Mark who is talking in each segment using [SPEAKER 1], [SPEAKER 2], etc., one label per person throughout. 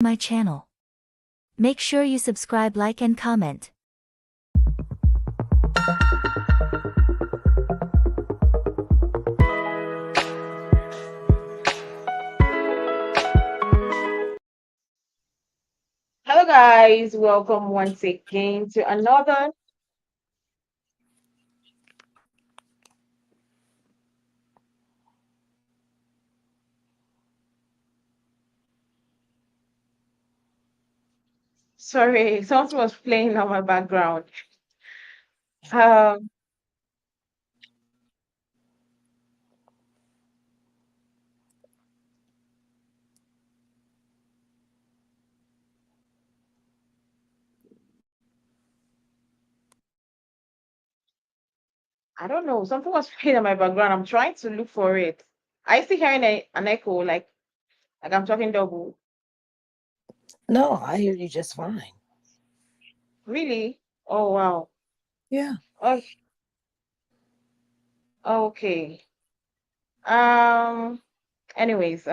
[SPEAKER 1] my channel. Make sure you subscribe, like and comment.
[SPEAKER 2] Hello, guys. Welcome once again to another. Sorry, something was playing on my background. Um, I don't know. Something was playing on my background. I'm trying to look for it. I still hearing an echo, like I'm talking double.
[SPEAKER 3] No, I hear you just fine.
[SPEAKER 2] Really? Oh wow.
[SPEAKER 3] Yeah.
[SPEAKER 2] Oh, okay. Um. Anyways.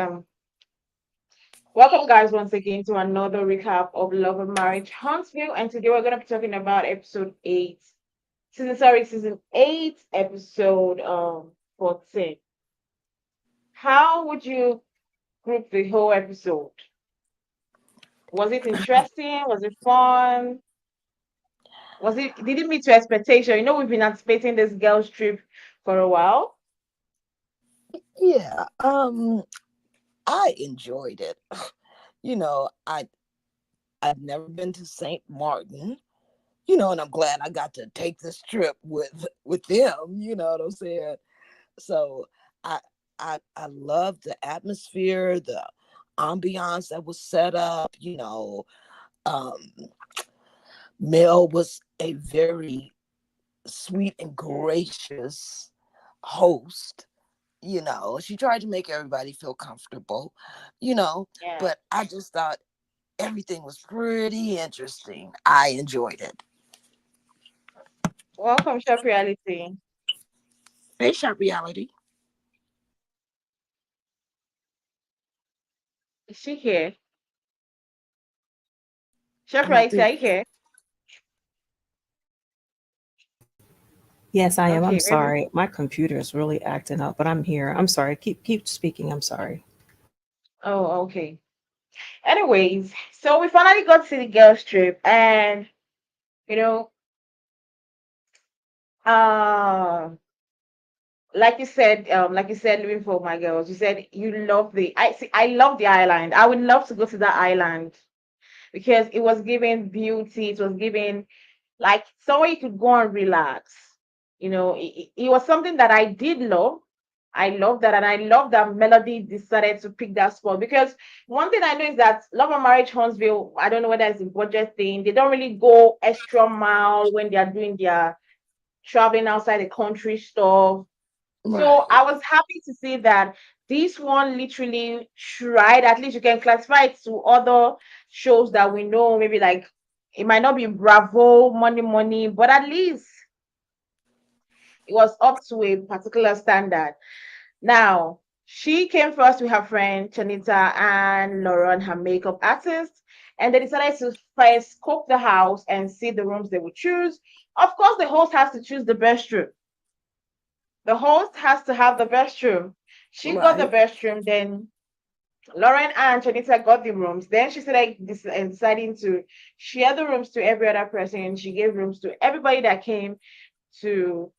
[SPEAKER 2] Welcome, guys, once again to another recap of Love and Marriage Huntsville, and today we're gonna be talking about episode 8, season 8, episode 14. How would you group the whole episode? Was it interesting? Was it fun? Did it meet your expectation? We've been anticipating this girls trip for a while.
[SPEAKER 3] Yeah. I enjoyed it. You know, I've never been to St. Martin, and I'm glad I got to take this trip with them, you know what I'm saying? So I I love the atmosphere, the ambiance that was set up, Um Mel was a very sweet and gracious host. She tried to make everybody feel comfortable,
[SPEAKER 2] Yeah.
[SPEAKER 3] but I just thought everything was pretty interesting. I enjoyed it.
[SPEAKER 2] Welcome, Chef Reality.
[SPEAKER 3] Hey, Sharp Reality.
[SPEAKER 2] Is she here? Chef
[SPEAKER 3] I don't
[SPEAKER 2] Reality,
[SPEAKER 3] think.
[SPEAKER 2] are you here?
[SPEAKER 4] Yes, I am. I'm
[SPEAKER 2] Okay, maybe.
[SPEAKER 4] sorry. My computer is really acting up, but I'm here. I'm sorry. Keep speaking. I'm sorry.
[SPEAKER 2] Oh, okay. Anyways, so we finally got to the girls trip, and you know, uh, like you said, living for my girls. You said you love I love the island. I would love to go to that island because it was giving beauty. It was giving like somewhere you could go and relax. It was something that I did love. I love that, and I love that Melody decided to pick that spot because one thing I know is that Love and Marriage Huntsville, I don't know whether it's a budget thing, they don't really go extra mile when they are doing their traveling outside the country stuff. So
[SPEAKER 3] Right.
[SPEAKER 2] I was happy to see that this one literally tried. At least you can classify it to other shows that we know, maybe like it might not be Bravo, Money, but at least it was up to a particular standard. Now, she came first with her friend Chanita and Lauren, her makeup artist, and they decided to first scope the house and see the rooms they would choose. Of course, the host has to choose the best room. The host has to have the best room. She got the
[SPEAKER 3] Right.
[SPEAKER 2] best room, then Lauren and Chanita got the rooms. Then she started deciding to share the rooms to every other person, and she gave rooms to everybody that came to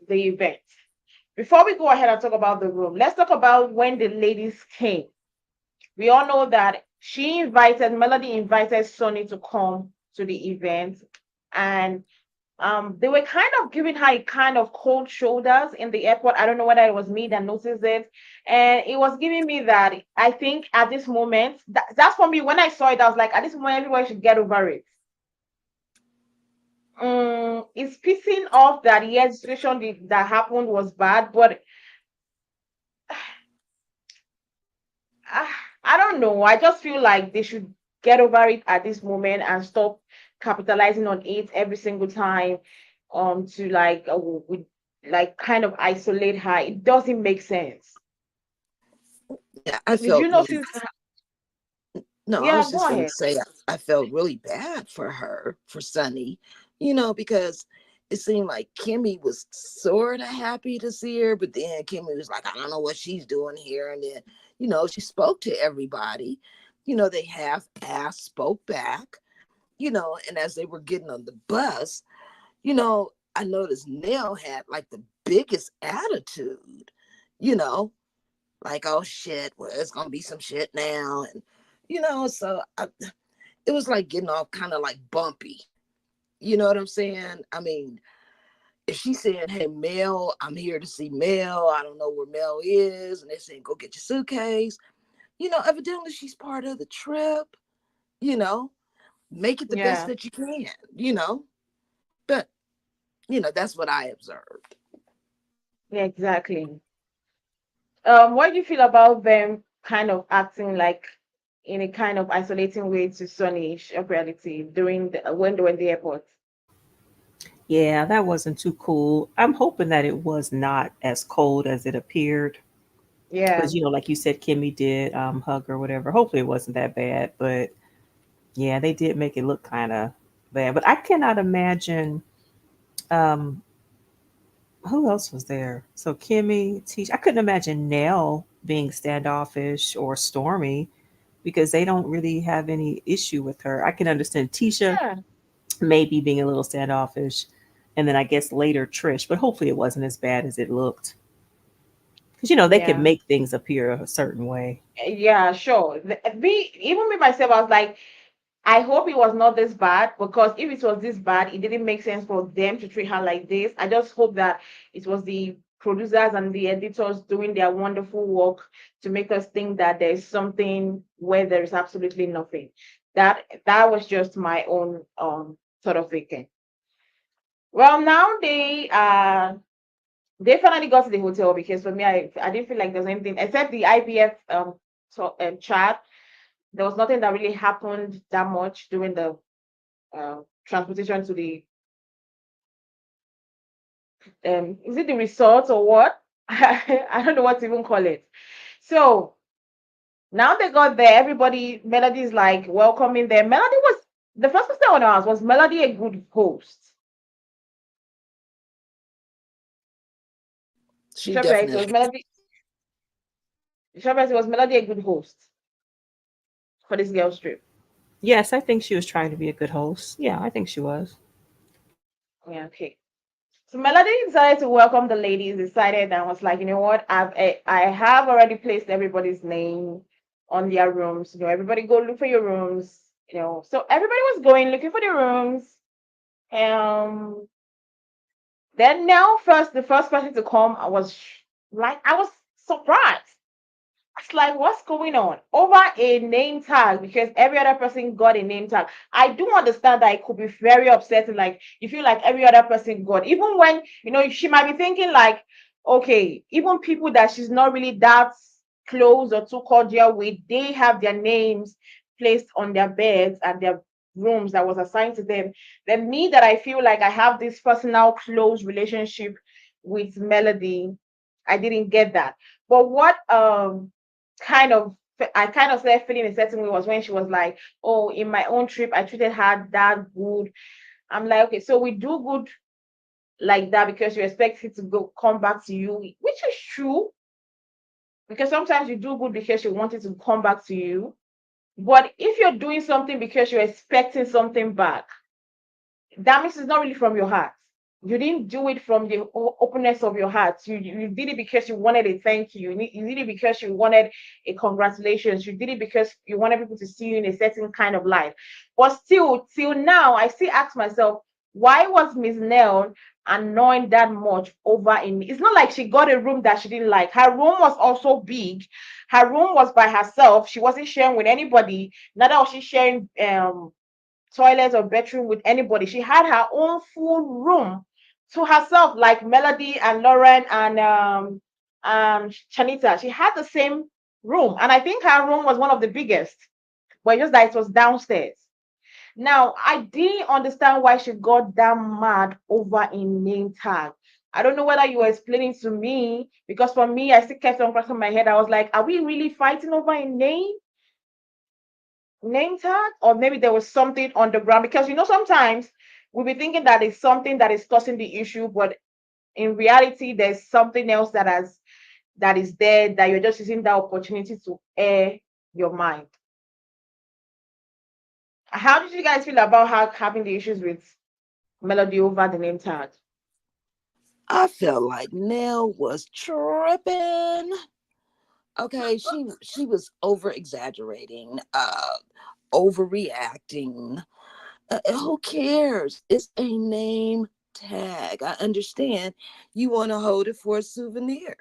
[SPEAKER 2] the event. Before we go ahead and talk about the room, let's talk about when the ladies came. We all know that Melody invited Sunny to come to the event, and they were kind of giving her a kind of cold shoulders in the airport. I don't know whether it was me that noticed it, and it was giving me that I think at this moment, that's for me. When I saw it, I was like, at this moment, everybody should get over it. It's pissing off that yes, the situation that happened was bad, but I, I don't know. I just feel like they should get over it at this moment and stop capitalizing on it every single time. To like kind of isolate her. It doesn't make sense.
[SPEAKER 3] Yeah, I
[SPEAKER 2] Did you
[SPEAKER 3] felt really.
[SPEAKER 2] notice?
[SPEAKER 3] No, I
[SPEAKER 2] Yeah,
[SPEAKER 3] was
[SPEAKER 2] go
[SPEAKER 3] just going to
[SPEAKER 2] ahead.
[SPEAKER 3] say I felt really bad for her, for Sunny, because it seemed like Kimmy was sort of happy to see her, but then Kimmy was like, I don't know what she's doing here. And then, she spoke to everybody. They half asked, spoke back, and as they were getting on the bus, I noticed Nell had like the biggest attitude, you know, like, oh shit, well, it's gonna be some shit now. And, it was like getting off kind of like bumpy. You know what I'm saying? I mean, if she's saying, hey, Mel, I'm here to see Mel, I don't know where Mel is, and they're saying, go get your suitcase, evidently she's part of the trip, you know, make it the best
[SPEAKER 2] Yeah,
[SPEAKER 3] that you can. But, that's what I observed.
[SPEAKER 2] yeah, exactly. What do you feel about them kind of acting like in a kind of isolating way to Sunny of reality during the when they were in the airport?
[SPEAKER 4] Yeah, that wasn't too cool. I'm hoping that it was not as cold as it appeared.
[SPEAKER 2] Yeah,
[SPEAKER 4] Because, like you said, Kimmy did hug or whatever. Hopefully it wasn't that bad. But yeah, they did make it look kind of bad. But I cannot imagine um, who else was there. So Kimmy, Tisha. I couldn't imagine Nell being standoffish or Stormy because they don't really have any issue with her. I can understand Tisha
[SPEAKER 2] yeah,
[SPEAKER 4] maybe being a little standoffish, and then I guess later Trish. But hopefully it wasn't as bad as it looked because they can
[SPEAKER 2] yeah.
[SPEAKER 4] make things appear a certain way.
[SPEAKER 2] Yeah, sure. Me, even me myself, I was like, I hope it was not this bad because if it was this bad, it didn't make sense for them to treat her like this. I just hope that it was the producers and the editors doing their wonderful work to make us think that there's something where there is absolutely nothing. That was just my own sort of thinking. Well, now they finally got to the hotel because for me, I didn't feel like there was anything except the IVF chat. There was nothing that really happened that much during the transportation to the is it the resort or what? I don't know what to even call it. So now they got there, everybody, Melody's like welcoming them. Melody was the first person I want to ask, was Melody a good host?
[SPEAKER 3] She
[SPEAKER 2] Shopwright, was
[SPEAKER 3] definitely,
[SPEAKER 2] Melody Shopwright, was Melody a good host for this girl's trip?
[SPEAKER 4] Yes, I think she was trying to be a good host. Yeah, I think she was.
[SPEAKER 2] Yeah, okay. So Melody decided to welcome the ladies, decided and was like, you know what, I have already placed everybody's name on their rooms. Everybody go look for your rooms. So everybody was going looking for the rooms. Um, then now first the first person to come, I was surprised. It's like, what's going on? Over a name tag, because every other person got a name tag. I do understand that it could be very upsetting. Like, you feel like every other person got, even when, she might be thinking, like, okay, even people that she's not really that close or too cordial with, they have their names placed on their beds and their rooms that was assigned to them. Then me, that I feel like I have this personal, close relationship with Melody, I didn't get that. But what kind of I kind of started feeling a certain way was when she was like, "Oh, in my own trip, I treated her that good." I'm like, okay, so we do good like that because you expect it to go come back to you, which is true. Because sometimes you do good because you want it to come back to you. But if you're doing something because you're expecting something back, that means it's not really from your heart. You didn't do it from the openness of your heart. You did it because you wanted a thank you. You did it because you wanted a congratulations. You did it because you wanted people to see you in a certain kind of light. But still, till now, I still ask myself, why was Miss Nell annoying that much over in me? It's not like she got a room that she didn't like. Her room was also big. Her room was by herself. She wasn't sharing with anybody. Neither was she sharing toilet or bedroom with anybody. She had her own full room to herself, like Melody and Lauren and Chanita. She had the same room, and I think her room was one of the biggest, but just that it was downstairs. Now, I didn't understand why she got that mad over a name tag. I don't know whether you were explaining to me, because for me, I still kept on crossing my head. I was like, are we really fighting over a name? name tag, or maybe there was something on the ground, because sometimes we'll be thinking that it's something that is causing the issue, but in reality there's something else that is there, that you're just using that opportunity to air your mind. How did you guys feel about having the issues with Melody over the name tag?
[SPEAKER 3] I felt like Nell was tripping. Okay, she was over exaggerating, overreacting. Who cares? It's a name tag. I understand you want to hold it for a souvenir.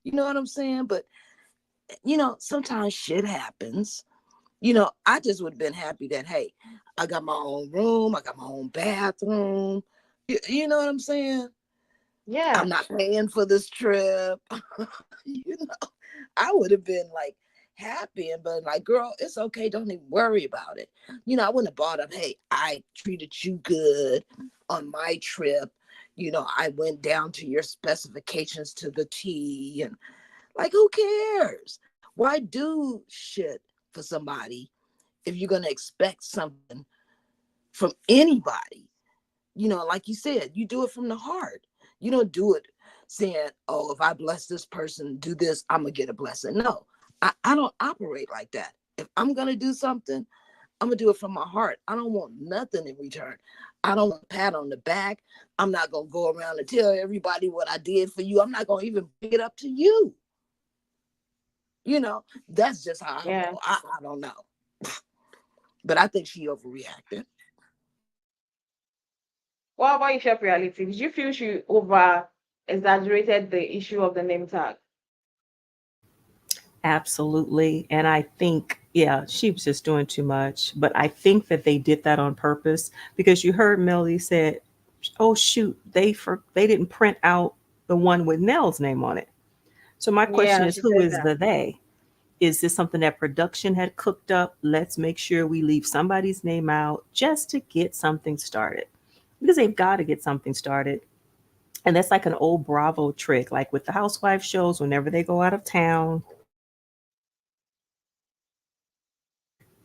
[SPEAKER 3] You know what I'm saying? But sometimes shit happens. I just would have been happy that, hey, I got my own room, I got my own bathroom. You know what I'm saying? I'm
[SPEAKER 2] Yeah,
[SPEAKER 3] not paying for this trip. you know, I would have been like happy and been like, girl, it's okay. Don't even worry about it. I wouldn't have brought up, hey, I treated you good on my trip. I went down to your specifications to the T, and like, who cares? Why do shit for somebody if you're going to expect something from anybody? Like you said, you do it from the heart. You don't do it saying, oh, if I bless this person, do this, I'm going to get a blessing. No, I don't operate like that. If I'm going to do something, I'm going to do it from my heart. I don't want nothing in return. I don't want a pat on the back. I'm not going to go around and tell everybody what I did for you. I'm not going to even bring it up to you. That's just how I
[SPEAKER 2] yeah.
[SPEAKER 3] roll. I don't know. But I think she overreacted.
[SPEAKER 2] What about you, Chef Reality? Did you feel she over exaggerated the issue of the name tag?
[SPEAKER 4] Absolutely. And I think, yeah, she was just doing too much. But I think that they did that on purpose because you heard Melody said, "Oh shoot, they didn't print out the one with Nell's name on it." So my question
[SPEAKER 2] Yeah,
[SPEAKER 4] is,
[SPEAKER 2] she
[SPEAKER 4] who
[SPEAKER 2] said
[SPEAKER 4] is
[SPEAKER 2] that.
[SPEAKER 4] the they? Is this something that production had cooked up? Let's make sure we leave somebody's name out just to get something started. Because they've got to get something started. And that's like an old Bravo trick, like with the housewife shows, whenever they go out of town.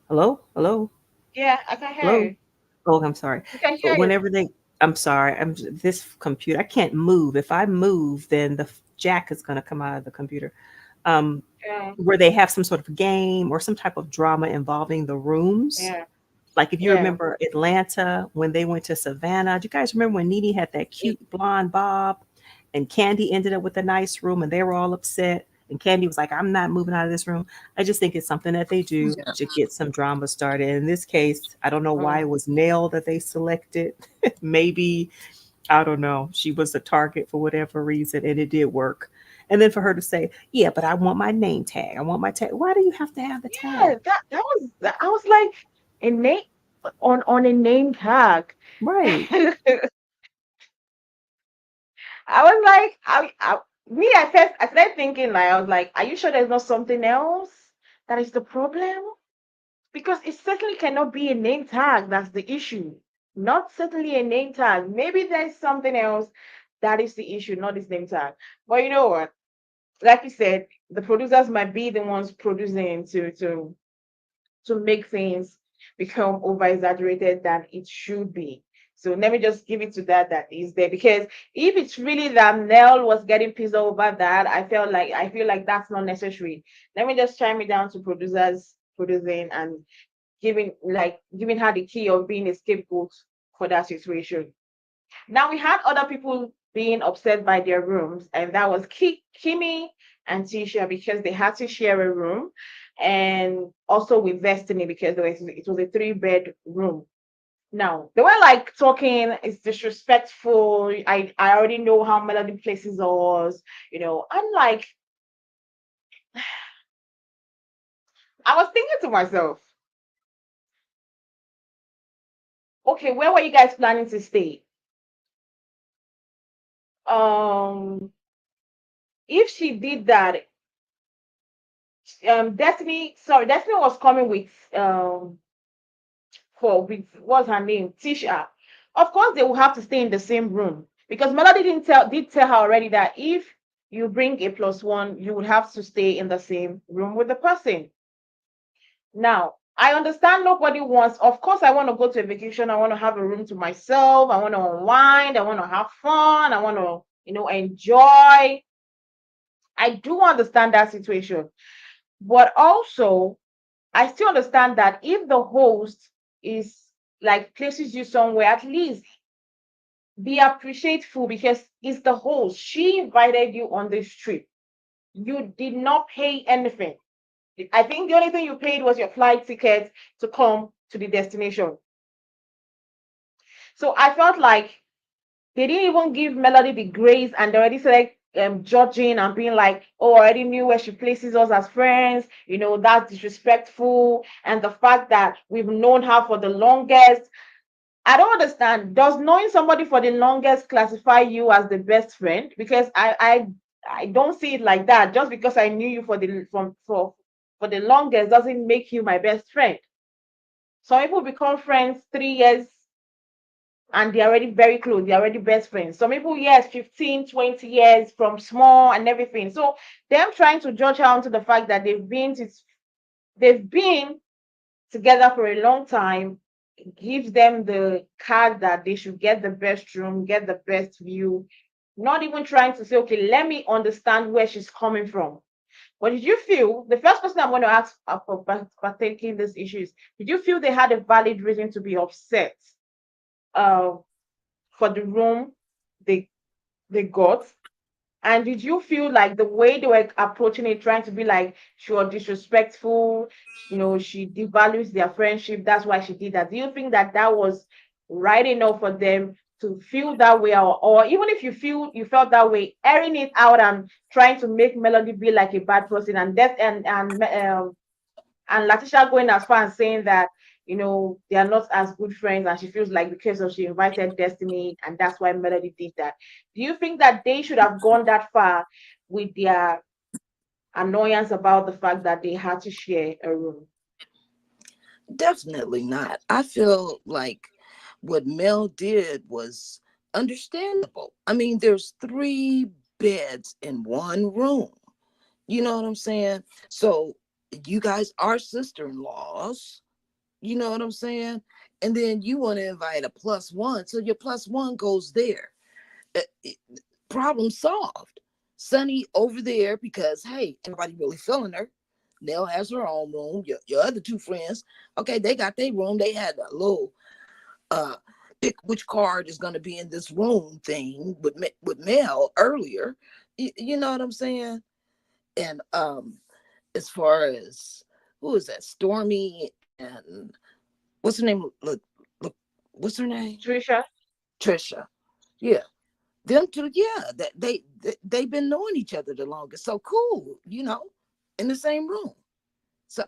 [SPEAKER 4] Hello? Hello?
[SPEAKER 2] Yeah, I can hear
[SPEAKER 4] Hello?
[SPEAKER 2] you.
[SPEAKER 4] Oh, I'm sorry.
[SPEAKER 2] I can
[SPEAKER 4] But
[SPEAKER 2] hear you.
[SPEAKER 4] whenever they, I'm sorry, this computer, I can't move. If I move, then the jack is going to come out of the computer. Um,
[SPEAKER 2] Yeah,
[SPEAKER 4] where they have some sort of game or some type of drama involving the rooms.
[SPEAKER 2] yeah,
[SPEAKER 4] Like if you
[SPEAKER 2] yeah.
[SPEAKER 4] remember Atlanta when they went to Savannah, do you guys remember when Nene had that
[SPEAKER 2] It,
[SPEAKER 4] cute blonde bob and Candy ended up with a nice room and they were all upset? And Candy was like, I'm not moving out of this room. I just think it's something that they do
[SPEAKER 3] Yeah.
[SPEAKER 4] to get some drama started. In this case, I don't know why
[SPEAKER 2] mm,
[SPEAKER 4] it was Nell that they selected. Maybe, I don't know. She was a target for whatever reason and it did work. And then for her to say, yeah, but I want my name tag. I want my tag. Why do you have to have the
[SPEAKER 2] yeah,
[SPEAKER 4] tag?
[SPEAKER 2] I was like, a name on a name tag.
[SPEAKER 4] Right.
[SPEAKER 2] I was like, me at first I started thinking, like, I was like, are you sure there's not something else that is the problem? Because it certainly cannot be a name tag that's the issue. Not certainly a name tag. Maybe there's something else that is the issue, not this name tag. But you know what? Like you said, the producers might be the ones producing to make things become over exaggerated than it should be. So let me just give it to that is there, because if it's really that Nell was getting pissed over that, I feel like that's not necessary. Let me just chime it down to producers producing and giving her the key of being a scapegoat for that situation. Now we had other people being upset by their rooms, and that was Kimmy and Tisha, because they had to share a room, and also with Destiny because it was a three-bed room. Now they were like talking, it's disrespectful. I already know how Melody places us, I'm like, I was thinking to myself, okay, where were you guys planning to stay? If she did that, Destiny was coming with what's her name, Tisha. Of course they will have to stay in the same room, because Melody did tell her already that if you bring a plus one, you would have to stay in the same room with the person. Now I understand nobody wants, of course, I want to go to a vacation. I want to have a room to myself. I want to unwind. I want to have fun. I want to, enjoy. I do understand that situation. But also, I still understand that if the host is like places you somewhere, at least be appreciative because it's the host. She invited you on this trip. You did not pay anything. I think the only thing you paid was your flight ticket to come to the destination. So I felt like they didn't even give Melody the grace, and they already started judging and being like, oh, I already knew where she places us as friends. That's disrespectful. And the fact that we've known her for the longest. I don't understand. Does knowing somebody for the longest classify you as the best friend? Because I don't see it like that. Just because I knew you for the longest doesn't make you my best friend. Some people become friends 3 years and they're already very close. They're already best friends. Some people, yes, 15, 20 years from small and everything. So them trying to judge her onto the fact that they've been together for a long time gives them the card that they should get the best room, get the best view, not even trying to say, okay, let me understand where she's coming from. But did you feel, the first person I'm going to ask for taking these issues, did you feel they had a valid reason to be upset uh, for the room they they got? And did you feel like the way they were approaching it, trying to be like she was disrespectful, she devalues their friendship, that's why she did that? Do you think that that was right enough for them to feel that way? Or even if you felt that way, airing it out and trying to make Melody be like a bad person, and that and Latisha going as far as saying that they are not as good friends, and she feels like because of she invited Destiny, and that's why Melody did that. Do you think that they should have gone that far with their annoyance about the fact that they had to share a room?
[SPEAKER 3] Definitely not. I feel like what Mel did was understandable. I mean, there's 3 beds in one room. You know what I'm saying? So you guys are sister-in-laws. You know what I'm saying? And then you want to invite a plus one. So your plus one goes there. Uh, it- Problem solved. Sunny over there because, hey, everybody really feeling her. Nell has her own room. Your other 2 friends, okay, they got their room. They had a little uh pick which card is going to be in this room thing with Mel earlier. You know what I'm saying? And as far as who is that, Stormy and what's her name? Look, what's her name?
[SPEAKER 2] Trisha?
[SPEAKER 3] Trisha. Yeah, them two. Yeah, that they've been knowing each other the longest. So cool, in the same room. So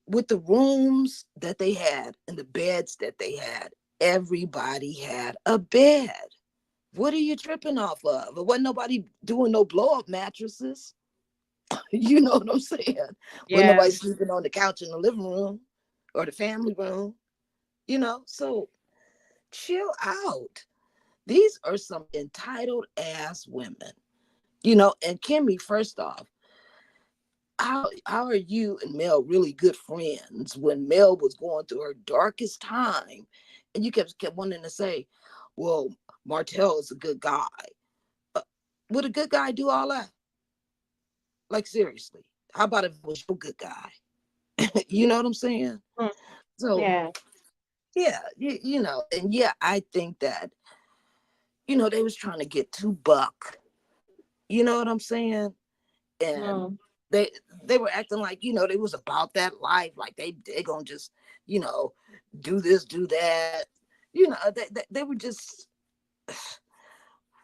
[SPEAKER 3] with the rooms that they had and the beds that they had, everybody had a bed. What are you tripping off of? It wasn't nobody doing no blow up mattresses. You know what I'm saying? Wasn't
[SPEAKER 2] Yeah.
[SPEAKER 3] nobody sleeping on the couch in the living room or the family room. So chill out. These are some entitled ass women. And Kimmy, first off, how are you and Mel really good friends when Mel was going through her darkest time, and you kept wanting to say, "Well, Martell is a good guy." Uh, would a good guy do all that? Like seriously, how about if it was your good guy? You know what I'm saying?
[SPEAKER 2] Mm,
[SPEAKER 3] So
[SPEAKER 2] yeah.
[SPEAKER 3] yeah, and yeah, I think that they was trying to get 2 buck. You know what I'm saying? And
[SPEAKER 2] Mm.
[SPEAKER 3] they they were acting like they was about that life, like they gonna just you know do this, do that. They were just,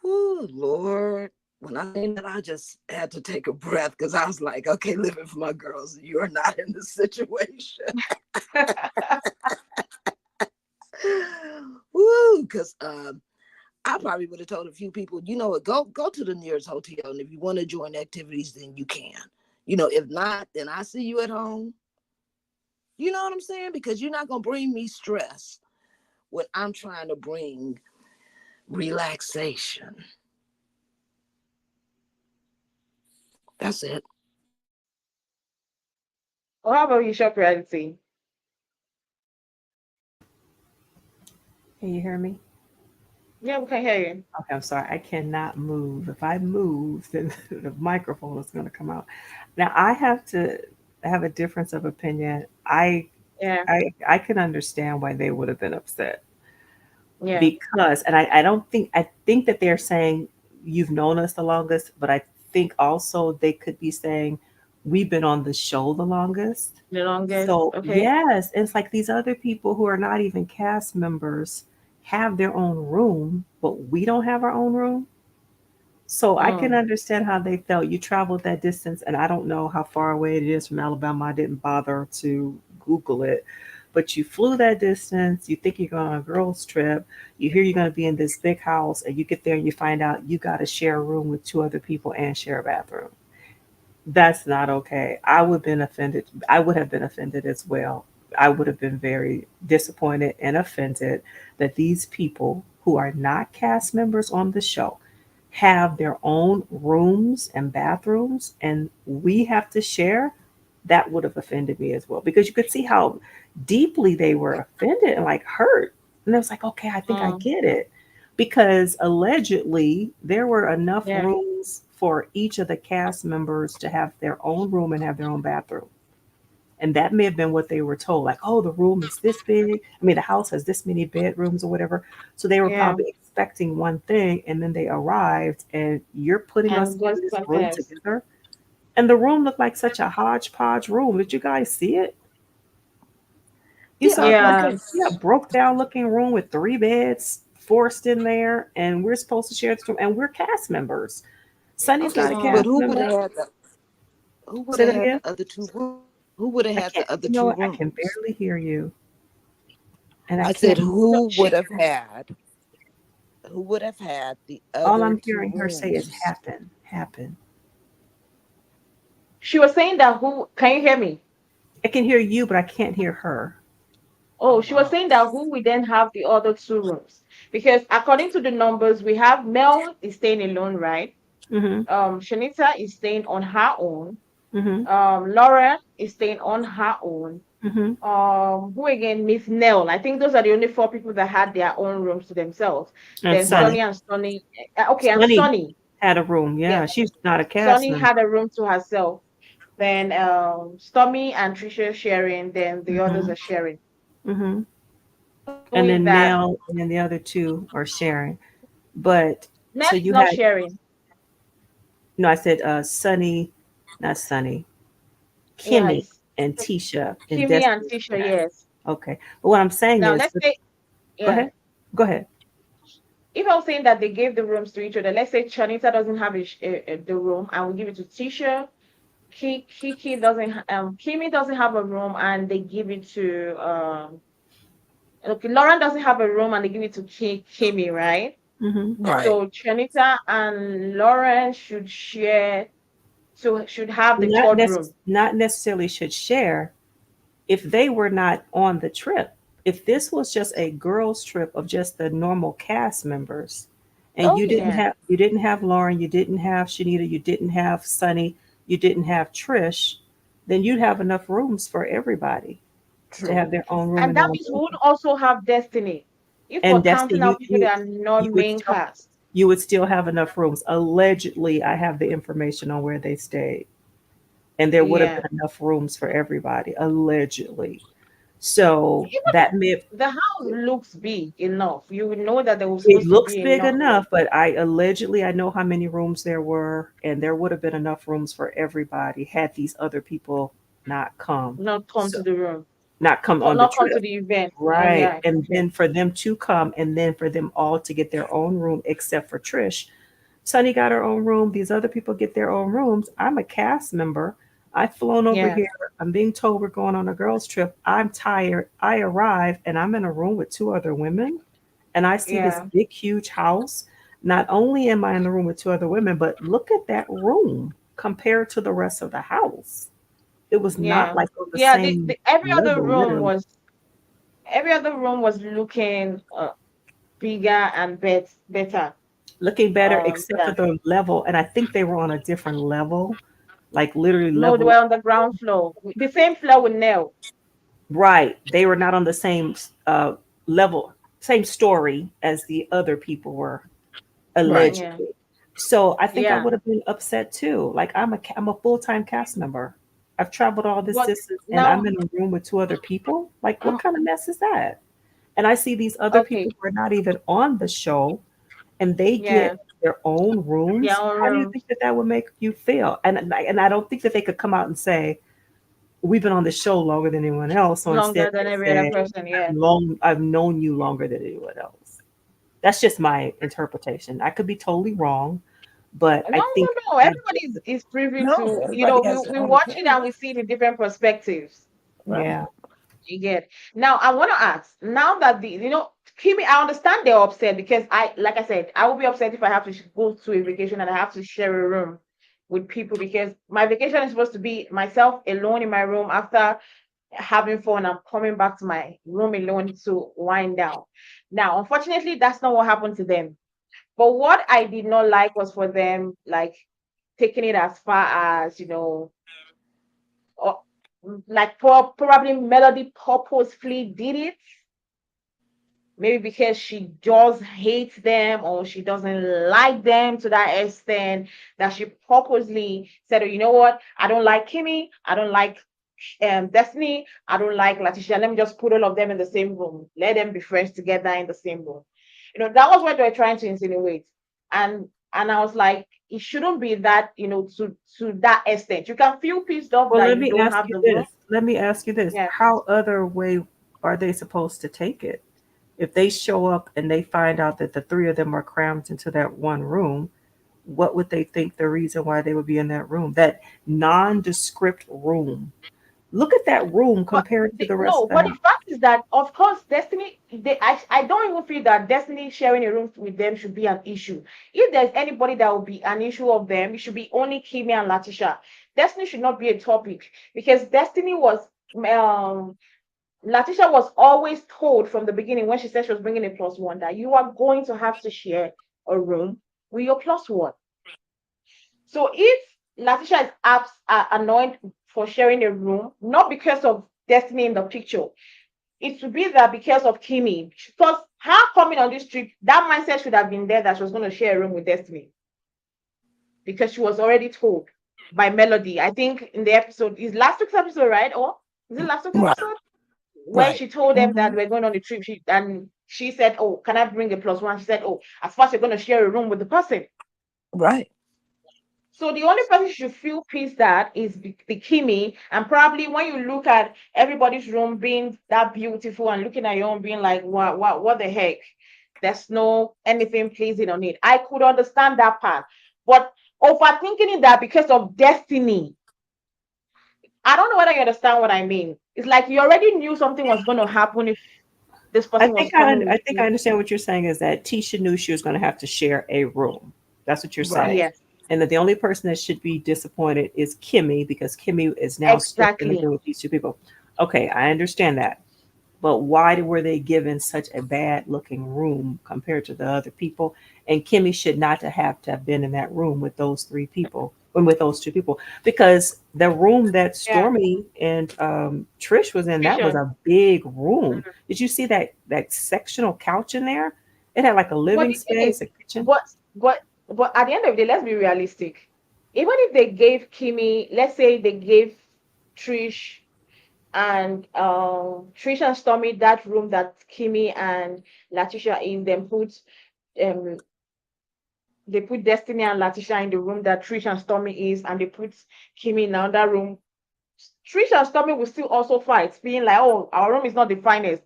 [SPEAKER 3] oh Lord. When I seen that, I just had to take a breath because I was like, okay, living for my girls, you are not in this situation. Woo, because I probably would have told a few people, what, go to the nearest hotel, and if you want to join activities, then you can. If not, then I see you at home. You know what I'm saying? Because you're not gonna bring me stress when I'm trying to bring relaxation. That's it.
[SPEAKER 2] Or how about you, Shop Reality?
[SPEAKER 4] Can you hear me?
[SPEAKER 2] Yeah, we can hear you.
[SPEAKER 4] Okay, I'm sorry. I cannot move. If I move, then the microphone is going to come out. Now I have to have a difference of opinion.
[SPEAKER 2] Yeah,
[SPEAKER 4] I can understand why they would have been upset
[SPEAKER 2] yeah.
[SPEAKER 4] because, and I think that they're saying you've known us the longest, but I think also they could be saying we've been on the show the longest.
[SPEAKER 2] The longest.
[SPEAKER 4] So
[SPEAKER 2] Okay.
[SPEAKER 4] yes, it's like these other people who are not even cast members have their own room, but we don't have our own room. So I can
[SPEAKER 2] Mm.
[SPEAKER 4] understand how they felt. You traveled that distance, and I don't know how far away it is from Alabama. I didn't bother to Google it. But you flew that distance. You think you're going on a girls' trip. You hear you're going to be in this big house, and you get there and you find out you got to share a room with two other people and share a bathroom. That's not okay. I would have been offended. I would have been offended as well. I would have been very disappointed and offended that these people who are not cast members on the show have their own rooms and bathrooms and we have to share. That would have offended me as well because you could see how deeply they were offended and like hurt. And it was like, okay, I think I
[SPEAKER 2] Mm.
[SPEAKER 4] get it. Because allegedly there were enough
[SPEAKER 2] Yeah.
[SPEAKER 4] rooms for each of the cast members to have their own room and have their own bathroom. And that may have been what they were told, like, oh, the room is this big. I mean, the house has this many bedrooms or whatever. So they were
[SPEAKER 2] Yeah.
[SPEAKER 4] probably expecting one thing, and then they arrived, and you're putting us
[SPEAKER 2] And
[SPEAKER 4] in
[SPEAKER 2] just
[SPEAKER 4] this
[SPEAKER 2] something
[SPEAKER 4] room
[SPEAKER 2] else.
[SPEAKER 4] together. And the room looked like such a hodgepodge room. Did you guys see it? You saw it like a,
[SPEAKER 2] Yeah.
[SPEAKER 4] yeah, broke down looking room with three beds forced in there, and we're supposed to share this room, and we're cast members. Sunny's
[SPEAKER 3] Okay,
[SPEAKER 4] not a
[SPEAKER 3] but
[SPEAKER 2] Mm.
[SPEAKER 4] cast member.
[SPEAKER 3] who would
[SPEAKER 4] Say
[SPEAKER 3] have
[SPEAKER 4] that
[SPEAKER 3] had
[SPEAKER 4] again.
[SPEAKER 3] the other two rooms? Who would have
[SPEAKER 4] I
[SPEAKER 3] had
[SPEAKER 4] can't.
[SPEAKER 3] the other
[SPEAKER 4] You know
[SPEAKER 3] two
[SPEAKER 4] what? I can
[SPEAKER 3] rooms?
[SPEAKER 4] barely hear you, and I
[SPEAKER 3] I said
[SPEAKER 4] can't.
[SPEAKER 2] So
[SPEAKER 3] who would
[SPEAKER 2] she,
[SPEAKER 3] have had the
[SPEAKER 4] All
[SPEAKER 3] other
[SPEAKER 4] I'm
[SPEAKER 3] two
[SPEAKER 4] hearing her say is
[SPEAKER 3] rooms?
[SPEAKER 4] happen, happen.
[SPEAKER 2] she was saying that who can you hear me?
[SPEAKER 4] I can hear you, but I can't hear her.
[SPEAKER 2] Oh,
[SPEAKER 3] Oh
[SPEAKER 2] she was
[SPEAKER 3] wow.
[SPEAKER 2] saying that who we then have the other two rooms. Because according to the numbers, we have Mel is staying alone, right?
[SPEAKER 4] Mm-hmm.
[SPEAKER 2] Shanita is staying on her own.
[SPEAKER 4] Mm-hmm.
[SPEAKER 2] Laura is staying on her own.
[SPEAKER 4] Mm-hmm.
[SPEAKER 2] Who again? Miss Nell. I think those are the only four people that had their own rooms to themselves.
[SPEAKER 4] And
[SPEAKER 2] Then
[SPEAKER 3] Right.
[SPEAKER 2] Sunny
[SPEAKER 4] Sunny.
[SPEAKER 2] and Sunny. Okay, and
[SPEAKER 4] Sunny
[SPEAKER 2] Sunny.
[SPEAKER 4] had a room.
[SPEAKER 2] Yeah,
[SPEAKER 4] Yeah, she's not a cast
[SPEAKER 2] Sunny
[SPEAKER 4] member.
[SPEAKER 2] had a room to herself. Then Stormy and Trisha sharing. Then the others
[SPEAKER 4] Mm-hmm.
[SPEAKER 2] are sharing.
[SPEAKER 4] Mm-hmm. And
[SPEAKER 2] Knowing
[SPEAKER 4] then
[SPEAKER 2] that
[SPEAKER 4] Nell and then the other two are sharing. But
[SPEAKER 2] Nell
[SPEAKER 4] so
[SPEAKER 2] is
[SPEAKER 4] you
[SPEAKER 2] not
[SPEAKER 4] had
[SPEAKER 2] sharing.
[SPEAKER 4] no, I said Sunny, not Sunny,
[SPEAKER 2] Yeah,
[SPEAKER 4] Kimmi
[SPEAKER 2] it's
[SPEAKER 4] and Tisha and
[SPEAKER 2] Kimmy and
[SPEAKER 4] Destiny
[SPEAKER 2] Tisha.
[SPEAKER 4] sharing.
[SPEAKER 2] Yes.
[SPEAKER 4] Okay. But what I'm saying
[SPEAKER 2] Now
[SPEAKER 4] is,
[SPEAKER 2] let's say,
[SPEAKER 4] go
[SPEAKER 2] yeah.
[SPEAKER 4] ahead. Go ahead.
[SPEAKER 2] If I was saying that they gave the rooms to each other, let's say Chanita doesn't have the room, and we give it to Tisha. Kiki doesn't. Kimmy doesn't have a room, and they give it to Okay, Lauren doesn't have a room, and they give it to Kimmy, right?
[SPEAKER 4] Mm-hmm.
[SPEAKER 3] Right.
[SPEAKER 2] So Chanita and Lauren should share. So should have the
[SPEAKER 4] Not
[SPEAKER 2] third
[SPEAKER 4] necess-
[SPEAKER 2] room.
[SPEAKER 4] not necessarily should share if they were not on the trip. If this was just a girls trip of just the normal cast members and
[SPEAKER 2] Oh yeah,
[SPEAKER 4] you didn't have Lauren, you didn't have Shanita, you didn't have Sunny, you didn't have Trish, then you'd have enough rooms for everybody to
[SPEAKER 3] True.
[SPEAKER 4] have their own room
[SPEAKER 2] and
[SPEAKER 4] and their
[SPEAKER 2] that
[SPEAKER 4] own
[SPEAKER 2] means we would
[SPEAKER 4] bathroom.
[SPEAKER 2] also have Destiny if we're
[SPEAKER 4] And Destiny,
[SPEAKER 2] counting out people that are not
[SPEAKER 4] you would
[SPEAKER 2] main
[SPEAKER 4] still
[SPEAKER 2] cast.
[SPEAKER 4] have enough rooms. Allegedly, I have the information on where they stayed, and there would have
[SPEAKER 2] Yeah.
[SPEAKER 4] been enough rooms for everybody. Allegedly, so
[SPEAKER 2] Even
[SPEAKER 4] that may have,
[SPEAKER 2] the house looks big enough. You would know that there was
[SPEAKER 4] it
[SPEAKER 2] supposed to
[SPEAKER 4] looks
[SPEAKER 2] be
[SPEAKER 4] big
[SPEAKER 2] enough room.
[SPEAKER 4] enough, but I know how many rooms there were, and there would have been enough rooms for everybody had these other people not come.
[SPEAKER 2] Not come
[SPEAKER 4] So
[SPEAKER 2] to the room.
[SPEAKER 4] not come on the
[SPEAKER 2] Not come to
[SPEAKER 4] trip.
[SPEAKER 2] the event. Oh
[SPEAKER 4] Right.
[SPEAKER 2] yeah.
[SPEAKER 4] And
[SPEAKER 2] Okay.
[SPEAKER 4] then for them to come and then for them all to get their own room except for Trish. Sunny got her own room. These other people get their own rooms. I'm a cast member. I've flown over
[SPEAKER 2] Yeah.
[SPEAKER 4] here. I'm being told we're going on a girls' trip. I'm tired. I arrive and I'm in a room with two other women and I see this
[SPEAKER 2] Yeah.
[SPEAKER 4] big, huge house. Not only am I in the room with two other women, but look at that room compared to the rest of the house. It was not
[SPEAKER 2] Yeah.
[SPEAKER 4] like on the
[SPEAKER 2] Yeah.
[SPEAKER 4] same
[SPEAKER 2] Every other
[SPEAKER 4] level,
[SPEAKER 2] room
[SPEAKER 4] literally.
[SPEAKER 2] was looking bigger and better.
[SPEAKER 4] Looking better except for
[SPEAKER 2] Than
[SPEAKER 4] the level, and I think they were on a different level like literally
[SPEAKER 2] No, they
[SPEAKER 4] level.
[SPEAKER 2] were on the ground floor. The same floor with Nell.
[SPEAKER 4] Right. They were not on the same level, same story as the other people were
[SPEAKER 3] Right.
[SPEAKER 2] Yeah.
[SPEAKER 4] allegedly. So I think I
[SPEAKER 2] Yeah.
[SPEAKER 4] would have been upset too. Like I'm a full-time cast member. I've traveled all this
[SPEAKER 2] But
[SPEAKER 4] distance and
[SPEAKER 2] now,
[SPEAKER 4] I'm in a room with two other people. Like what kind of mess is that? And I see these other
[SPEAKER 2] okay.
[SPEAKER 4] people who are not even on the show and they get
[SPEAKER 2] Yeah.
[SPEAKER 4] their own
[SPEAKER 2] Their
[SPEAKER 4] rooms.
[SPEAKER 2] own
[SPEAKER 4] How do you
[SPEAKER 2] rooms
[SPEAKER 4] think that that would make you feel? And I don't think that they could come out and say we've been on the show longer than anyone else. So instead
[SPEAKER 2] longer than
[SPEAKER 4] they
[SPEAKER 2] every other
[SPEAKER 4] say
[SPEAKER 2] person. Yeah.
[SPEAKER 4] I've known you longer than anyone else. That's just my interpretation. I could be totally wrong, but
[SPEAKER 2] No,
[SPEAKER 4] I think
[SPEAKER 2] no, no.
[SPEAKER 4] that
[SPEAKER 2] Everybody
[SPEAKER 4] just
[SPEAKER 2] is privy
[SPEAKER 3] No,
[SPEAKER 2] to,
[SPEAKER 3] everybody has their
[SPEAKER 2] we
[SPEAKER 3] own
[SPEAKER 2] watch it
[SPEAKER 3] opinion.
[SPEAKER 2] and we see the different perspectives.
[SPEAKER 3] Right.
[SPEAKER 4] yeah.
[SPEAKER 2] You get. Now, I want to ask, now that Kimmy, I understand they're upset because like I said, I will be upset if I have to go to a vacation and I have to share a room with people because my vacation is supposed to be myself alone in my room after having fun. I'm coming back to my room alone to wind down. Now, unfortunately, that's not what happened to them. But what I did not like was for them, like, taking it as far as, or, like, probably Melody purposefully did it. Maybe because she just hates them or she doesn't like them to that extent that she purposely said, oh, you know what? I don't like Kimmy. I don't like Destiny. I don't like Letitia. Let me just put all of them in the same room. Let them be friends together in the same room. That was what they were trying to insinuate. And I was like, it shouldn't be that, to that extent. You can feel pissed off
[SPEAKER 4] Well,
[SPEAKER 2] that
[SPEAKER 4] let
[SPEAKER 2] you
[SPEAKER 4] me
[SPEAKER 2] don't
[SPEAKER 4] ask
[SPEAKER 2] have
[SPEAKER 4] you
[SPEAKER 2] the room.
[SPEAKER 4] this. Let me ask you this.
[SPEAKER 2] Yeah.
[SPEAKER 4] How other way are they supposed to take it? If they show up and they find out that the three of them are crammed into that one room, what would they think the reason why they would be in that room? That nondescript room. Look at that room
[SPEAKER 2] But
[SPEAKER 4] compared to the rest
[SPEAKER 2] no,
[SPEAKER 4] of the
[SPEAKER 2] but the
[SPEAKER 4] house.
[SPEAKER 2] fact is that, of course, Destiny, I don't even feel that Destiny sharing a room with them should be an issue. If there's anybody that will be an issue of them, it should be only Kimmy and Latisha. Destiny should not be a topic because Latisha was always told from the beginning when she said she was bringing a plus one that you are going to have to share a room with your plus one. So if Latisha is annoyed for sharing a room, not because of Destiny in the picture, it would be that because of Kimmy. Because her coming on this trip, that mindset should have been there that she was going to share a room with Destiny because she was already told by Melody. I think in the episode, is last week's episode, right? Or is it last week's
[SPEAKER 3] Right.
[SPEAKER 2] episode? When
[SPEAKER 3] Right.
[SPEAKER 2] she told them
[SPEAKER 3] Hmm.
[SPEAKER 2] that we're going on the trip, she said, oh, can I bring a plus one? She said, oh, as far as you're going to share a room with the person.
[SPEAKER 3] Right.
[SPEAKER 2] So the only person should feel pissed at is the Kimmy. And probably when you look at everybody's room being that beautiful and looking at your own being like, what the heck? There's no anything pleasing on it. I could understand that part. But overthinking it that because of Destiny, I don't know whether you understand what I mean. It's like you already knew something was going to happen if this person was coming with
[SPEAKER 4] I think I
[SPEAKER 2] you.
[SPEAKER 4] understand what you're saying is that Tisha knew she was going to have to share a room. That's what you're
[SPEAKER 3] Right.
[SPEAKER 4] saying.
[SPEAKER 2] Yes,
[SPEAKER 4] And that the only person that should be disappointed is Kimmy because Kimmy is now stuck in the
[SPEAKER 2] exactly.
[SPEAKER 4] room with these two people. Okay, I understand that. But why were they given such a bad looking room compared to the other people? And Kimmy should not to have been in that room with those three people, and with those two people, because the room that
[SPEAKER 2] Yeah.
[SPEAKER 4] Stormy and Trish was in, that was
[SPEAKER 2] Vision.
[SPEAKER 4] a big room. Did you see that sectional couch in there? It had like a
[SPEAKER 2] But
[SPEAKER 4] living
[SPEAKER 2] the thing is,
[SPEAKER 4] space, a kitchen.
[SPEAKER 2] but but but at the end of the day, let's be realistic. Even if they gave Kimmy, let's say they gave Trish Trish and Stormy that room that Kimmy and Latisha in, them put um they put Destiny and Latisha in the room that Trish and Stormy is, and they put Kimmy in another room. Trish and Stormy will still also fight, being like, "Oh, our room is not the finest."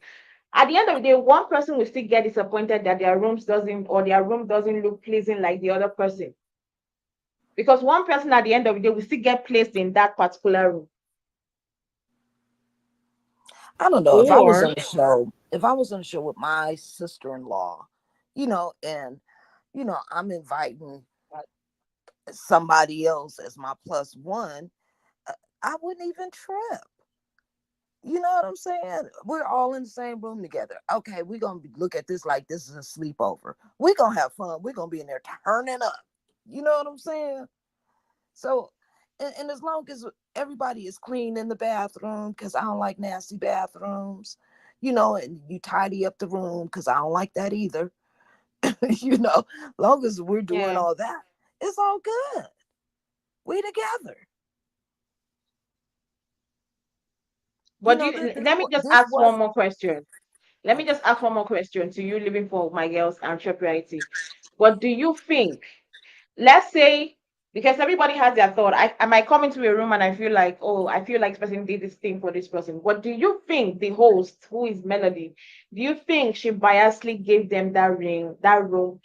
[SPEAKER 2] At the end of the day, one person will still get disappointed that their room doesn't look pleasing like the other person. Because one person at the end of the day will still get placed in that particular room.
[SPEAKER 3] I don't know if I was
[SPEAKER 4] Or
[SPEAKER 3] on the show. If I was on the show with my sister-in-law, and I'm inviting somebody else as my plus one, I wouldn't even trip. You know what I'm saying? We're all in the same room together. Okay, we're gonna look at this like this is a sleepover. We're gonna have fun. We're gonna be in there turning up. You know what I'm saying? So And as long as everybody is clean in the bathroom, because I don't like nasty bathrooms, and you tidy up the room, because I don't like that either. Long as we're doing
[SPEAKER 2] Yeah.
[SPEAKER 3] all that, it's all good. We together.
[SPEAKER 2] But let me just
[SPEAKER 3] This
[SPEAKER 2] ask one
[SPEAKER 3] was
[SPEAKER 2] more question. Let me
[SPEAKER 3] okay.
[SPEAKER 2] just ask one more question to you, living for my girls and Reality. What do you think? Let's say, because everybody has their thought. I might come into a room and I feel like, oh, I feel like this person did this thing for this person. What do you think the host, who is Melody, do you think she biasly gave them that ring, that room,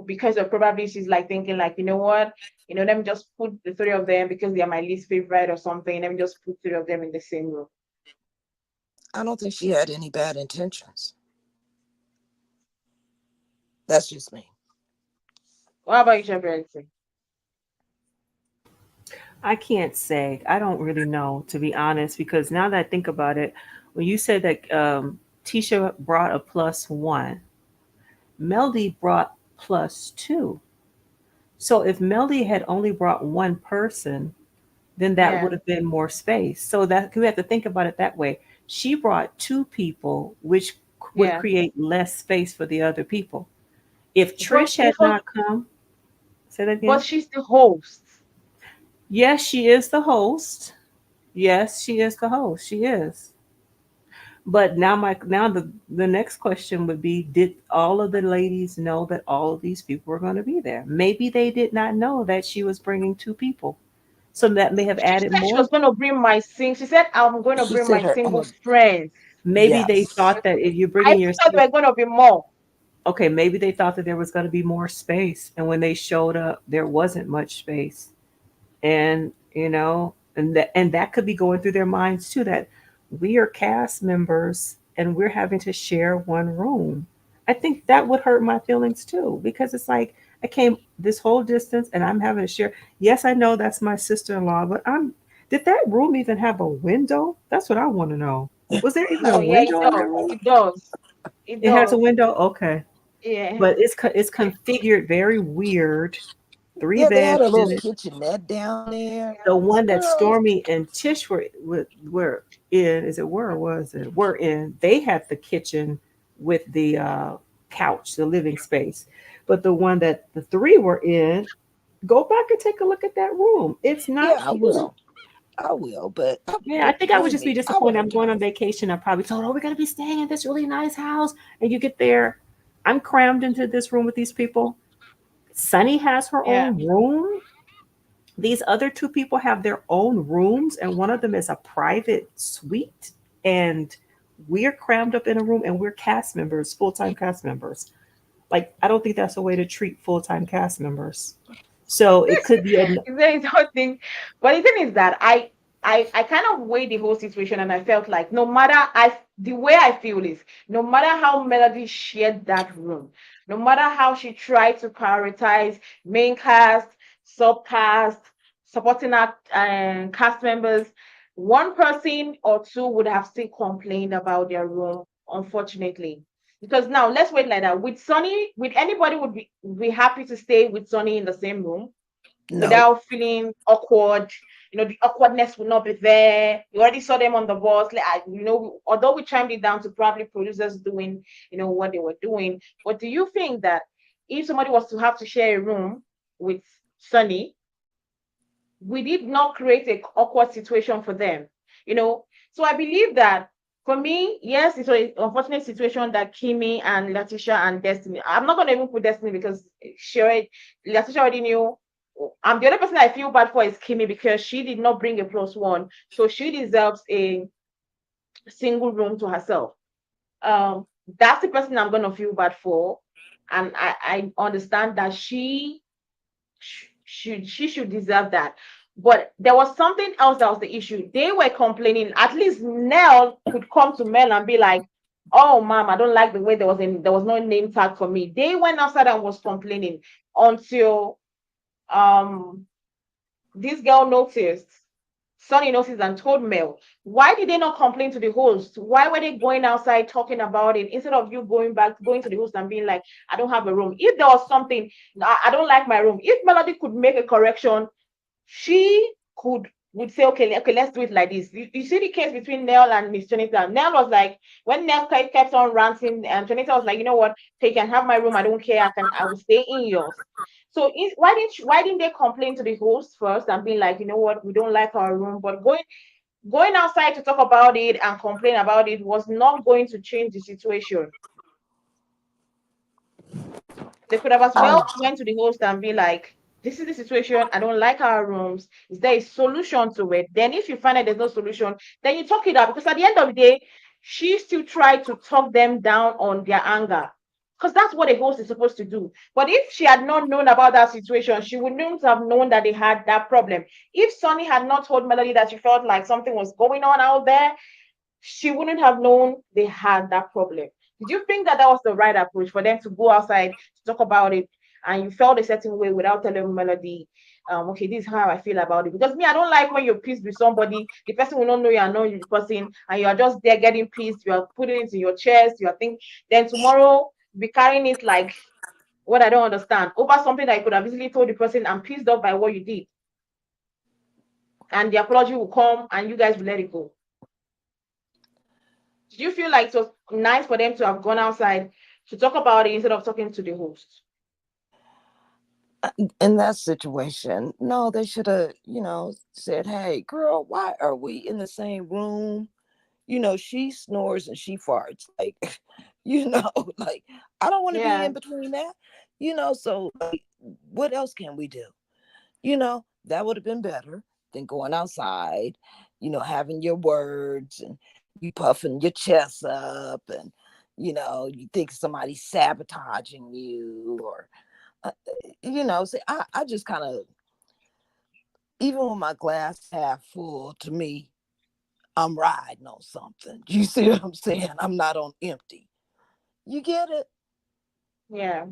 [SPEAKER 2] because of probably she's like thinking like, you know what, let me just put the three of them because they are my least favorite or something. Let me just put three of them in the same room.
[SPEAKER 3] I don't think she had any bad intentions. That's just me.
[SPEAKER 2] What about you, Reality?
[SPEAKER 4] I can't say. I don't really know, to be honest, because now that I think about it, when you said that Tisha brought a +1, Melody brought +2. So if Melody had only brought one person, then that would
[SPEAKER 2] Yeah,
[SPEAKER 4] have been more space. So that we have to think about it that way. She brought two people, which would
[SPEAKER 2] yeah.
[SPEAKER 4] create less space for the other people. If
[SPEAKER 2] But
[SPEAKER 4] Trish
[SPEAKER 2] the
[SPEAKER 4] had not come, say that
[SPEAKER 2] but
[SPEAKER 4] again.
[SPEAKER 2] she's the host.
[SPEAKER 4] Yes, she is the host. Yes, she is the host. She is. But now the next question would be: did all of the ladies know that all of these people were going to be there? Maybe they did not know that she was bringing two people, so that may have
[SPEAKER 2] She
[SPEAKER 4] added
[SPEAKER 2] said she
[SPEAKER 4] more.
[SPEAKER 2] was going to bring my sing. She said I'm going to
[SPEAKER 3] She
[SPEAKER 2] bring
[SPEAKER 3] said
[SPEAKER 2] my
[SPEAKER 3] her
[SPEAKER 2] single
[SPEAKER 3] own.
[SPEAKER 2] friends.
[SPEAKER 4] Maybe they
[SPEAKER 3] Yes.
[SPEAKER 4] thought that if you're
[SPEAKER 2] I
[SPEAKER 4] bringing
[SPEAKER 2] even
[SPEAKER 4] your
[SPEAKER 2] thought there were going to be more.
[SPEAKER 4] okay, maybe they thought that there was going to be more space, and when they showed up, there wasn't much space. And and that could be going through their minds too, that we are cast members and we're having to share one room. I think that would hurt my feelings too, because it's like I came this whole distance and I'm having to share. Yes, I know that's my sister-in-law, but I'm did that room even have a window? That's what I want to know. Was there even a
[SPEAKER 2] Oh yeah, it
[SPEAKER 4] window in
[SPEAKER 2] does.
[SPEAKER 4] that room?
[SPEAKER 2] It does. It
[SPEAKER 4] It has a
[SPEAKER 2] does.
[SPEAKER 4] window. Okay,
[SPEAKER 2] Yeah.
[SPEAKER 4] but it's configured very weird. Three
[SPEAKER 3] Yeah, they had
[SPEAKER 4] beds
[SPEAKER 3] a
[SPEAKER 4] in
[SPEAKER 3] little
[SPEAKER 4] it.
[SPEAKER 3] kitchenette down there.
[SPEAKER 4] The one that
[SPEAKER 3] Girl.
[SPEAKER 4] Stormy and Tish were in, is it were or was it were in? They had the kitchen with the couch, the living space. But the one that the three were in, go back and take a look at that room. It's not
[SPEAKER 3] Yeah, I
[SPEAKER 4] cute.
[SPEAKER 3] will. I will. But
[SPEAKER 4] Yeah, I think I would
[SPEAKER 3] believe
[SPEAKER 4] just be
[SPEAKER 3] me, I would
[SPEAKER 4] disappointed.
[SPEAKER 3] have
[SPEAKER 4] I'm going
[SPEAKER 3] turned.
[SPEAKER 4] on vacation. I probably told, oh, we're gonna be staying in this really nice house, and you get there, I'm crammed into this room with these people. Sunny has her
[SPEAKER 2] Yeah.
[SPEAKER 4] own room. These other two people have their own rooms, and one of them is a private suite. And we're crammed up in a room, and we're cast members, full time cast members. Like, I don't think that's a way to treat full time cast members. So it could be a
[SPEAKER 2] There is whole thing. But the thing is that I kind of weighed the whole situation and I felt like no matter the way I feel is no matter how Melody shared that room, no matter how she tried to prioritize main cast, subcast, supporting act and cast members, one person or two would have still complained about their room, unfortunately. Because now let's wait like that. With Sunny, with anybody would be happy to stay with Sunny in the same room
[SPEAKER 3] No.
[SPEAKER 2] without feeling awkward. The awkwardness will not be there. You already saw them on the bus. Like, although we chimed it down to probably producers doing, what they were doing. But do you think that if somebody was to have to share a room with Sunny, we did not create a awkward situation for them? So I believe that for me, yes, it's an unfortunate situation that Kimmy and Letitia and Destiny. I'm not gonna even put Destiny because Letitia already knew. The other person I feel bad for is Kimmy because she did not bring a +1, so she deserves a single room to herself. Um, that's the person I'm gonna feel bad for, and I understand that she should deserve that. But there was something else that was the issue. They were complaining. At least Nell could come to Mel and be like, "Oh, mom, I don't like the way there was no name tag for me." They went outside and was complaining until um this girl noticed. Sonny noticed and told Mel. Why did they not complain to the host? Why were they going outside talking about it instead of you going to the host and being like, I don't have a room? If there was something, I don't like my room. If Melody could make a correction, she would say, okay, let's do it like this. You see the case between Nell and Miss Jonathan. Nell was like, when Nell kept on ranting, and Jonathan was like, you know what, okay, you can have my room. I don't care. I will stay in yours. So why didn't they complain to the host first and be like, you know what, we don't like our room, but going outside to talk about it and complain about it was not going to change the situation. They could have as
[SPEAKER 3] I
[SPEAKER 2] well went to the host and be like, this is the situation. I don't like our rooms. Is there a solution to it? Then if you find that there's no solution, then you talk it out. Because at the end of the day, she still tried to talk them down on their anger. Because that's what a host is supposed to do. But if she had not known about that situation, she wouldn't have known that they had that problem. If Sunny had not told Melody that she felt like something was going on out there, she wouldn't have known they had that problem. Did you think that that was the right approach for them to go outside to talk about it, and you felt a certain way without telling Melody, okay, this is how I feel about it? Because me, I don't like when you're pissed with somebody, the person will not know you are knowing the person, and you are just there getting pissed, you are putting it in your chest, you are thinking, then tomorrow be carrying it like what I don't understand over something that you could have easily told the person, I'm pissed off by what you did. And the apology will come and you guys will let it go. Did you feel like it was nice for them to have gone outside to talk about it instead of talking to the host?
[SPEAKER 3] in that situation, no, they should have, said, "Hey, girl, why are we in the same room? She snores and she farts. Like, like I don't want to be
[SPEAKER 2] Yeah.
[SPEAKER 3] in between that. So like, what else can we do? That would have been better than going outside, having your words and you puffing your chest up and, you think somebody's sabotaging you or, uh, see, I just kind of, even with my glass half full, to me, I'm riding on something. You see what I'm saying? I'm not on empty. You get it?
[SPEAKER 2] Yeah.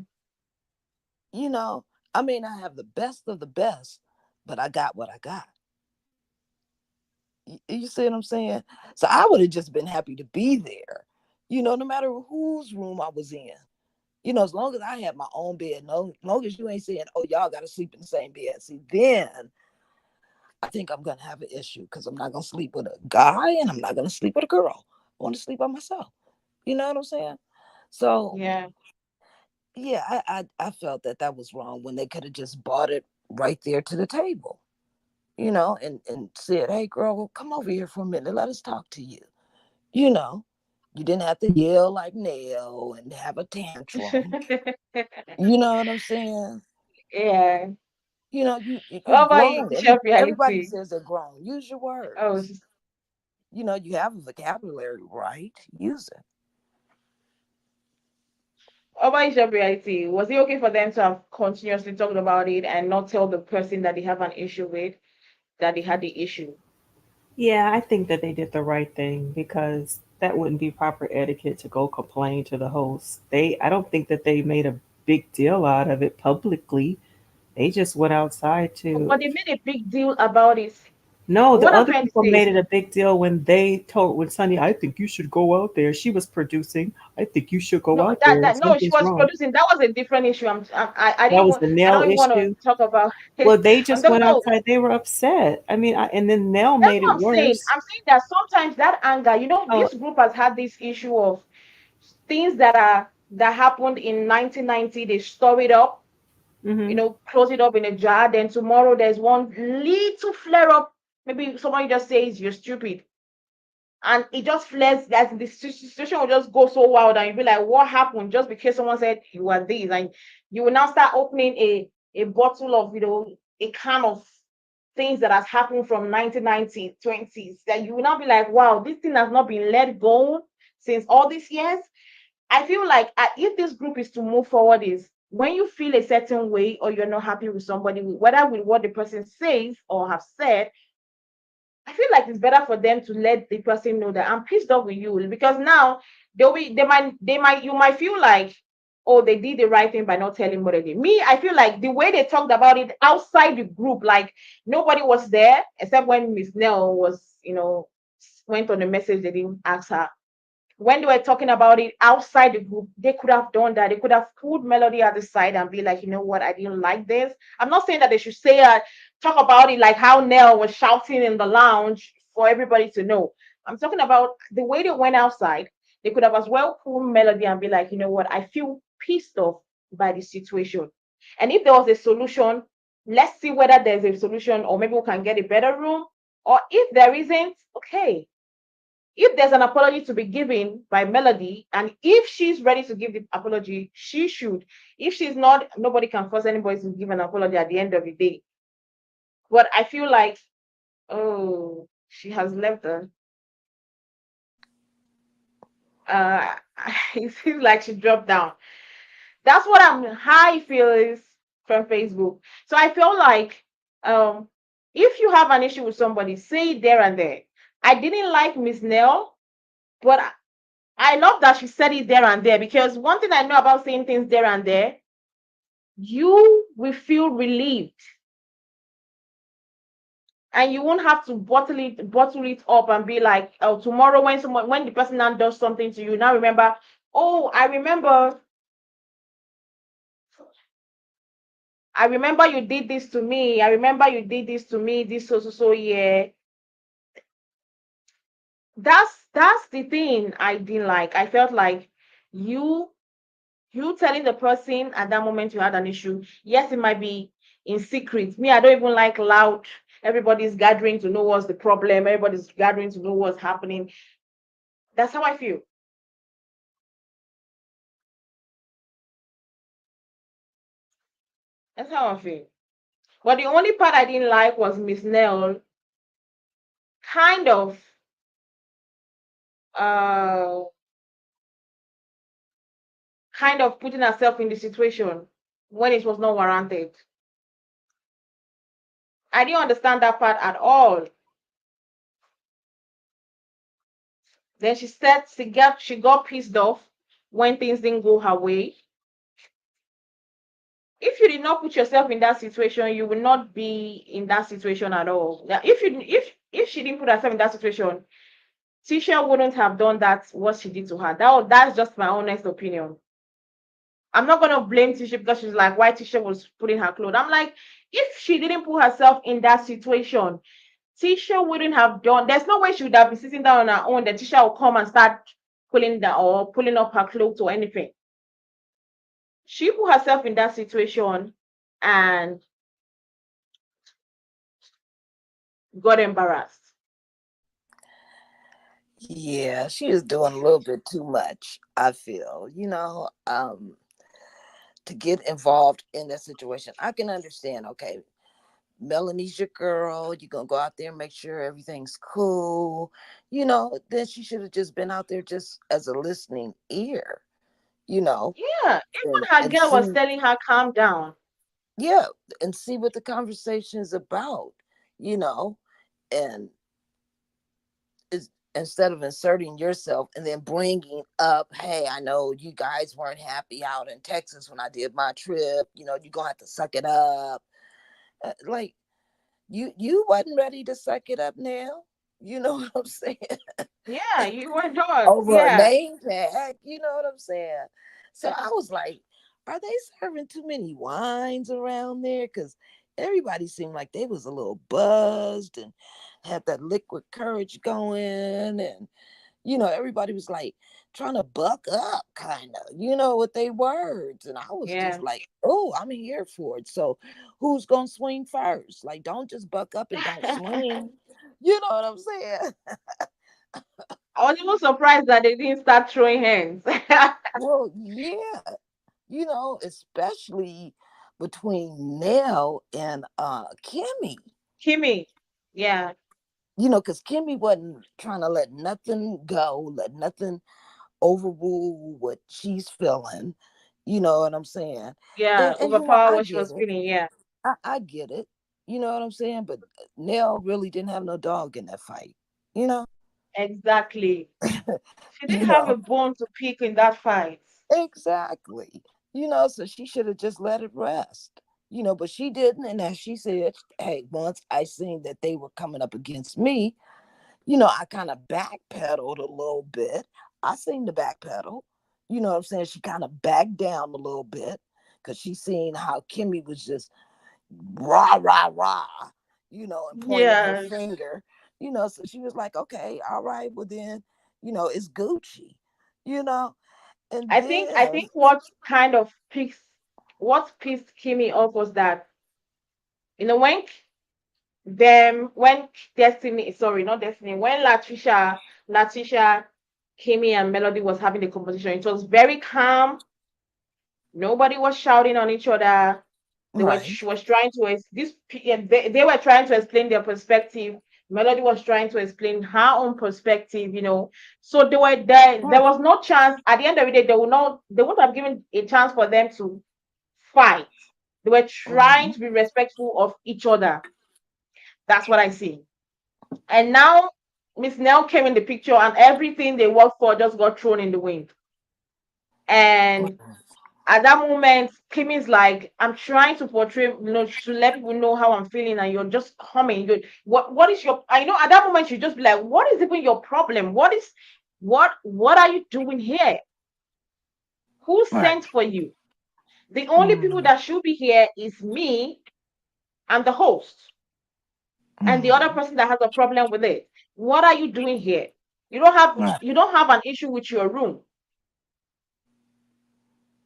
[SPEAKER 3] You know, I may not have the best of the best, but I got what I got. You see what I'm saying? So I would have just been happy to be there, no matter whose room I was in. As long as I had my own bed, no, as long as you ain't saying, oh, y'all got to sleep in the same bed. See, then I think I'm going to have an issue because I'm not going to sleep with a guy and I'm not going to sleep with a girl. I want to sleep by myself. You know what I'm saying? So,
[SPEAKER 2] Yeah.
[SPEAKER 3] yeah, I felt that was wrong when they could have just bought it right there to the table, and said, hey, girl, come over here for a minute. Let us talk to you. You know, you didn't have to yell like Nell and have a tantrum. You know what I'm saying?
[SPEAKER 2] Yeah.
[SPEAKER 3] You're
[SPEAKER 2] What about you,
[SPEAKER 3] grown.
[SPEAKER 2] Tisha
[SPEAKER 3] Everybody
[SPEAKER 2] reality?
[SPEAKER 3] says they're grown. Use your
[SPEAKER 2] Oh,
[SPEAKER 3] words. You have a vocabulary, right? Use it.
[SPEAKER 2] what about Tisha reality? Was it okay for them to have continuously talked about it and not tell the person that they have an issue with that they had the issue?
[SPEAKER 4] Yeah, I think that they did the right thing because that wouldn't be proper etiquette to go complain to the host. I don't think that they made a big deal out of it publicly. They just went outside to.
[SPEAKER 2] But they made a big deal about it.
[SPEAKER 4] No, the
[SPEAKER 2] What I'm
[SPEAKER 4] other
[SPEAKER 2] trying to
[SPEAKER 4] people
[SPEAKER 2] say is,
[SPEAKER 4] made it a big deal when Sunny, I think you should go out there. She was producing. I think you should go
[SPEAKER 2] no,
[SPEAKER 4] out
[SPEAKER 2] that
[SPEAKER 4] there.
[SPEAKER 2] that no, she
[SPEAKER 4] Something's
[SPEAKER 2] was
[SPEAKER 4] wrong.
[SPEAKER 2] producing. That was a different issue. I
[SPEAKER 4] That
[SPEAKER 2] didn't
[SPEAKER 4] was
[SPEAKER 2] want.
[SPEAKER 4] the
[SPEAKER 2] I
[SPEAKER 4] Nell
[SPEAKER 2] don't even want to
[SPEAKER 4] issue.
[SPEAKER 2] talk about it.
[SPEAKER 4] Well, they
[SPEAKER 2] I'm
[SPEAKER 4] just
[SPEAKER 2] just
[SPEAKER 4] went
[SPEAKER 2] no.
[SPEAKER 4] outside. They were upset. I mean, and then Nell
[SPEAKER 2] That's
[SPEAKER 4] made
[SPEAKER 2] what
[SPEAKER 4] it
[SPEAKER 2] I'm saying.
[SPEAKER 4] worse.
[SPEAKER 2] I'm saying that sometimes that anger,
[SPEAKER 4] Oh,
[SPEAKER 2] this group has had this issue of things that happened in 1990. They store it up,
[SPEAKER 4] mm-hmm.
[SPEAKER 2] close it up in a jar. Then tomorrow there's one little flare up. Maybe somebody just says you're stupid, and it just flares. That the situation will just go so wild, and you'll be like, "What happened?" Just because someone said you are this, and you will now start opening a bottle of a can of things that has happened from 1990s, 20s, that you will now be like, wow, this thing has not been let go since all these years. I feel like if this group is to move forward, is when you feel a certain way or you're not happy with somebody, whether with what the person says or have said, I feel like it's better for them to let the person know that I'm pissed off with you, because now you might feel like, oh, they did the right thing by not telling what they did. Me, I feel like the way they talked about it outside the group, like nobody was there except when Miss Nell was, went on the message, they didn't ask her. when they were talking about it outside the group, they could have done that. They could have pulled Melody at the side and be like, you know what, I didn't like this. I'm not saying that they should say talk about it like how Nell was shouting in the lounge for everybody to know. I'm talking about the way they went outside. They could have as well pulled Melody and be like, you know what, I feel pissed off by the situation. And if there was a solution, let's see whether there's a solution or maybe we can get a better room. Or if there isn't, okay, if there's an apology to be given by Melody, and if she's ready to give the apology, she should. If she's not, nobody can force anybody to give an apology at the end of the day. But I feel like, oh, she has left her. Uh, it seems like she dropped down. That's what how I feel is from Facebook. So I feel like, um, if you have an issue with somebody, say it there and there. I didn't like Miss Nell, but I love that she said it there and there, because one thing I know about saying things there and there, you will feel relieved, and you won't have to bottle it up and be like, oh, tomorrow when the person now does something to you, now remember, oh, I remember you did this to me. I remember you did this to me. This so yeah. That's the thing I didn't like. I felt like you you telling the person at that moment you had an issue. Yes, it might be in secret. Me, I don't even like loud. Everybody's gathering to know what's the problem. Everybody's gathering to know what's happening. That's how I feel. That's how I feel. But the only part I didn't like was Miss Nell kind of uh putting herself in the situation when it was not warranted. I didn't understand that part at all. Then she said she got pissed off when things didn't go her way. If you did not put yourself in that situation, you will not be in that situation at all. Yeah, if she didn't put herself in that situation, Tisha wouldn't have done that what she did to her. That's just my honest opinion. I'm not gonna blame Tisha because she's like, why Tisha was putting her clothes. I'm like, if she didn't put herself in that situation, Tisha wouldn't have done. There's no way she would have been sitting down on her own. That Tisha will come and start pulling down or pulling up her clothes or anything. She put herself in that situation and got embarrassed.
[SPEAKER 3] Yeah, she is doing a little bit too much, I feel, to get involved in that situation. I can understand, okay, Melanie's your girl. You're going to go out there and make sure everything's cool. Then she should have just been out there just as a listening ear, you know,
[SPEAKER 2] Yeah,
[SPEAKER 3] and,
[SPEAKER 2] even her
[SPEAKER 3] and
[SPEAKER 2] girl was
[SPEAKER 3] see,
[SPEAKER 2] telling her, calm down.
[SPEAKER 3] yeah, and see what the conversation is about, you know, and is instead of inserting yourself and then bringing up, hey, I know you guys weren't happy out in Texas when I did my trip. You're gonna have to suck it up. Like you wasn't ready to suck it up now. You know what I'm saying?
[SPEAKER 2] Yeah, you were done.
[SPEAKER 3] Over a
[SPEAKER 2] Yeah.
[SPEAKER 3] name tag. You know what I'm saying? So I was like, are they serving too many wines around there? Because everybody seemed like they was a little buzzed and had that liquid courage going, and everybody was like trying to buck up, kind of, with their words. And I was
[SPEAKER 2] Yeah.
[SPEAKER 3] just like, oh, I'm here for it. So who's gonna swing first? Like, don't just buck up and don't swing. You know what I'm saying?
[SPEAKER 2] I was even surprised that they didn't start throwing hands.
[SPEAKER 3] Well, yeah, especially between Nell and Kimmy.
[SPEAKER 2] Kimmy. Yeah.
[SPEAKER 3] Because Kimmy wasn't trying to let nothing go, let nothing overrule what she's feeling. You know what I'm saying?
[SPEAKER 2] Yeah.
[SPEAKER 3] And
[SPEAKER 2] Overpower
[SPEAKER 3] I
[SPEAKER 2] what she
[SPEAKER 3] get
[SPEAKER 2] was
[SPEAKER 3] it.
[SPEAKER 2] feeling. Yeah.
[SPEAKER 3] I get it. You know what I'm saying? But Nell really didn't have no dog in that fight. You know?
[SPEAKER 2] Exactly. She
[SPEAKER 3] You
[SPEAKER 2] didn't have
[SPEAKER 3] know,
[SPEAKER 2] a bone to pick in that fight.
[SPEAKER 3] exactly. So she should have just let it rest. But she didn't. And as she said, hey, once I seen that they were coming up against me, I kind of backpedaled a little bit. I seen the back pedal. You know what I'm saying? She kind of backed down a little bit because she seen how Kimmi was just rah, rah, rah, and pointing her
[SPEAKER 2] Yes.
[SPEAKER 3] finger, so she was like, okay, all right, well then, it's Gucci, you know, and
[SPEAKER 2] I think
[SPEAKER 3] then,
[SPEAKER 2] what pissed Kimmy off was that, when when Destiny, sorry, not Destiny, when Latisha, Kimmy and Melody was having the conversation, it was very calm. Nobody was shouting on each other.
[SPEAKER 3] right,
[SPEAKER 2] She was trying to they were trying to explain their perspective. Melody was trying to explain her own perspective, So there
[SPEAKER 3] right,
[SPEAKER 2] was no chance at the end of the day, they wouldn't have given a chance for them to fight. They were trying
[SPEAKER 3] mhm,
[SPEAKER 2] to be respectful of each other. That's what I see. And now Miss Nell came in the picture, and everything they worked for just got thrown in the wind. And at that moment, Kim is like, I'm trying to portray, to let people know how I'm feeling, and you're just coming. What is your? I know at that moment you just be like, what is even your problem? What are you doing here? Who
[SPEAKER 3] right,
[SPEAKER 2] sent for you? The only people
[SPEAKER 3] mhm,
[SPEAKER 2] that should be here is me and the host, and the other
[SPEAKER 3] mhm,
[SPEAKER 2] person that has a problem with it. What are you doing here?
[SPEAKER 3] right,
[SPEAKER 2] You don't have an issue with your room.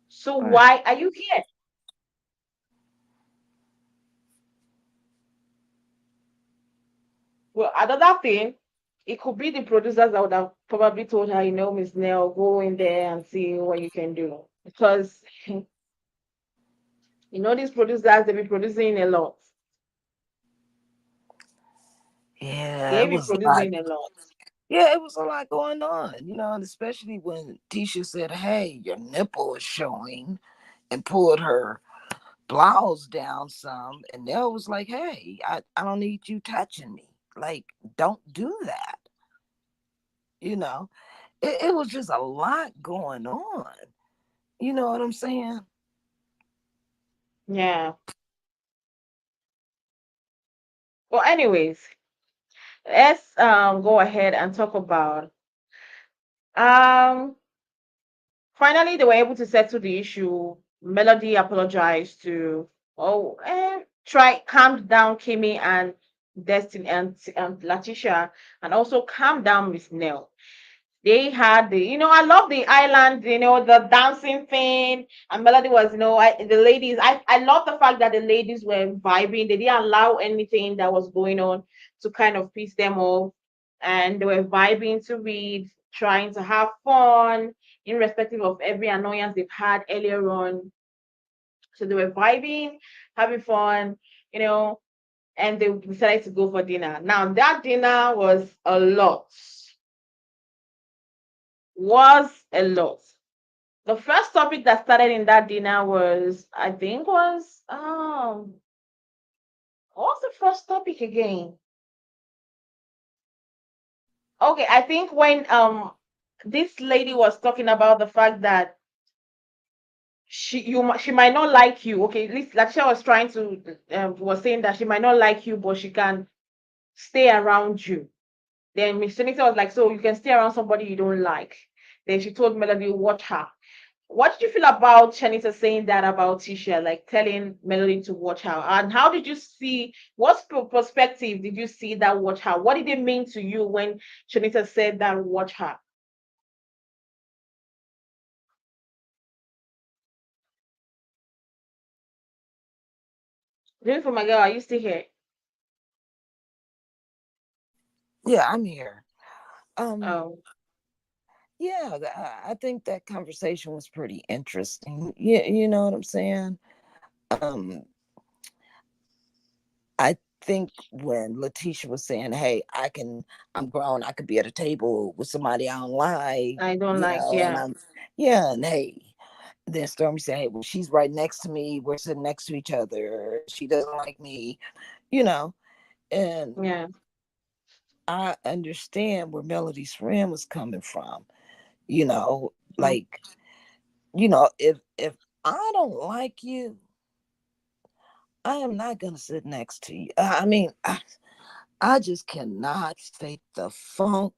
[SPEAKER 2] So
[SPEAKER 3] right,
[SPEAKER 2] why are you here? Well, another thing, it could be the producers that would have probably told her, Miss Nell, go in there and see what you can do. Because, these producers, they be producing a lot.
[SPEAKER 3] yeah,
[SPEAKER 2] They
[SPEAKER 3] it
[SPEAKER 2] be
[SPEAKER 3] was a lot.
[SPEAKER 2] producing a lot.
[SPEAKER 3] Yeah, it was a lot going on, and especially when Tisha said, "Hey, your nipple is showing," and pulled her blouse down some, and Nell was like, "Hey, I don't need you touching me. Like, don't do that." You know, it was just a lot going on. You know what I'm saying?
[SPEAKER 2] Yeah. Well, anyways, let's go ahead and talk about um finally they were able to settle the issue. Melody apologized to try calm down Kimmy and Destiny and Latisha, and also calm down Miss Nell. They had I love the island, the dancing thing, and Melody was, the ladies. I love the fact that the ladies were vibing. They didn't allow anything that was going on to kind of piss them off, and they were vibing to read, trying to have fun, irrespective of every annoyance they've had earlier on. So they were vibing, having fun, you know, and they decided to go for dinner. Now that dinner was a lot. The first topic that started in that dinner was, I think, what was the first topic again? Okay, I think when this lady was talking about the fact that she might not like you. Okay, at least Latisha was trying to was saying that she might not like you, but she can stay around you. Then Miss Sunita was like, so you can stay around somebody you don't like. Then she told Melody, watch her. What did you feel about Shanita saying that about Tisha, like telling Melody to watch her? And how did you see, what perspective did you see that watch her? What did it mean to you when Shanita said that watch her? Beautiful, my girl, are you still here?
[SPEAKER 3] Yeah, I'm here. Um,
[SPEAKER 2] Oh,
[SPEAKER 3] yeah, I think that conversation was pretty interesting. Yeah, you know what I'm saying? Um, I think when Letitia was saying, "Hey, I'm grown. I could be at a table with somebody I don't like,"
[SPEAKER 2] I don't like,
[SPEAKER 3] and
[SPEAKER 2] yeah,
[SPEAKER 3] yeah, and hey, then Stormy said, "Hey, well, she's right next to me. We're sitting next to each other. She doesn't like me," you know, and
[SPEAKER 2] yeah.
[SPEAKER 3] I understand where Melody's friend was coming from.
[SPEAKER 2] Mm.
[SPEAKER 3] Like, if I don't like you, I am not gonna sit next to you. I mean, I just cannot fake the funk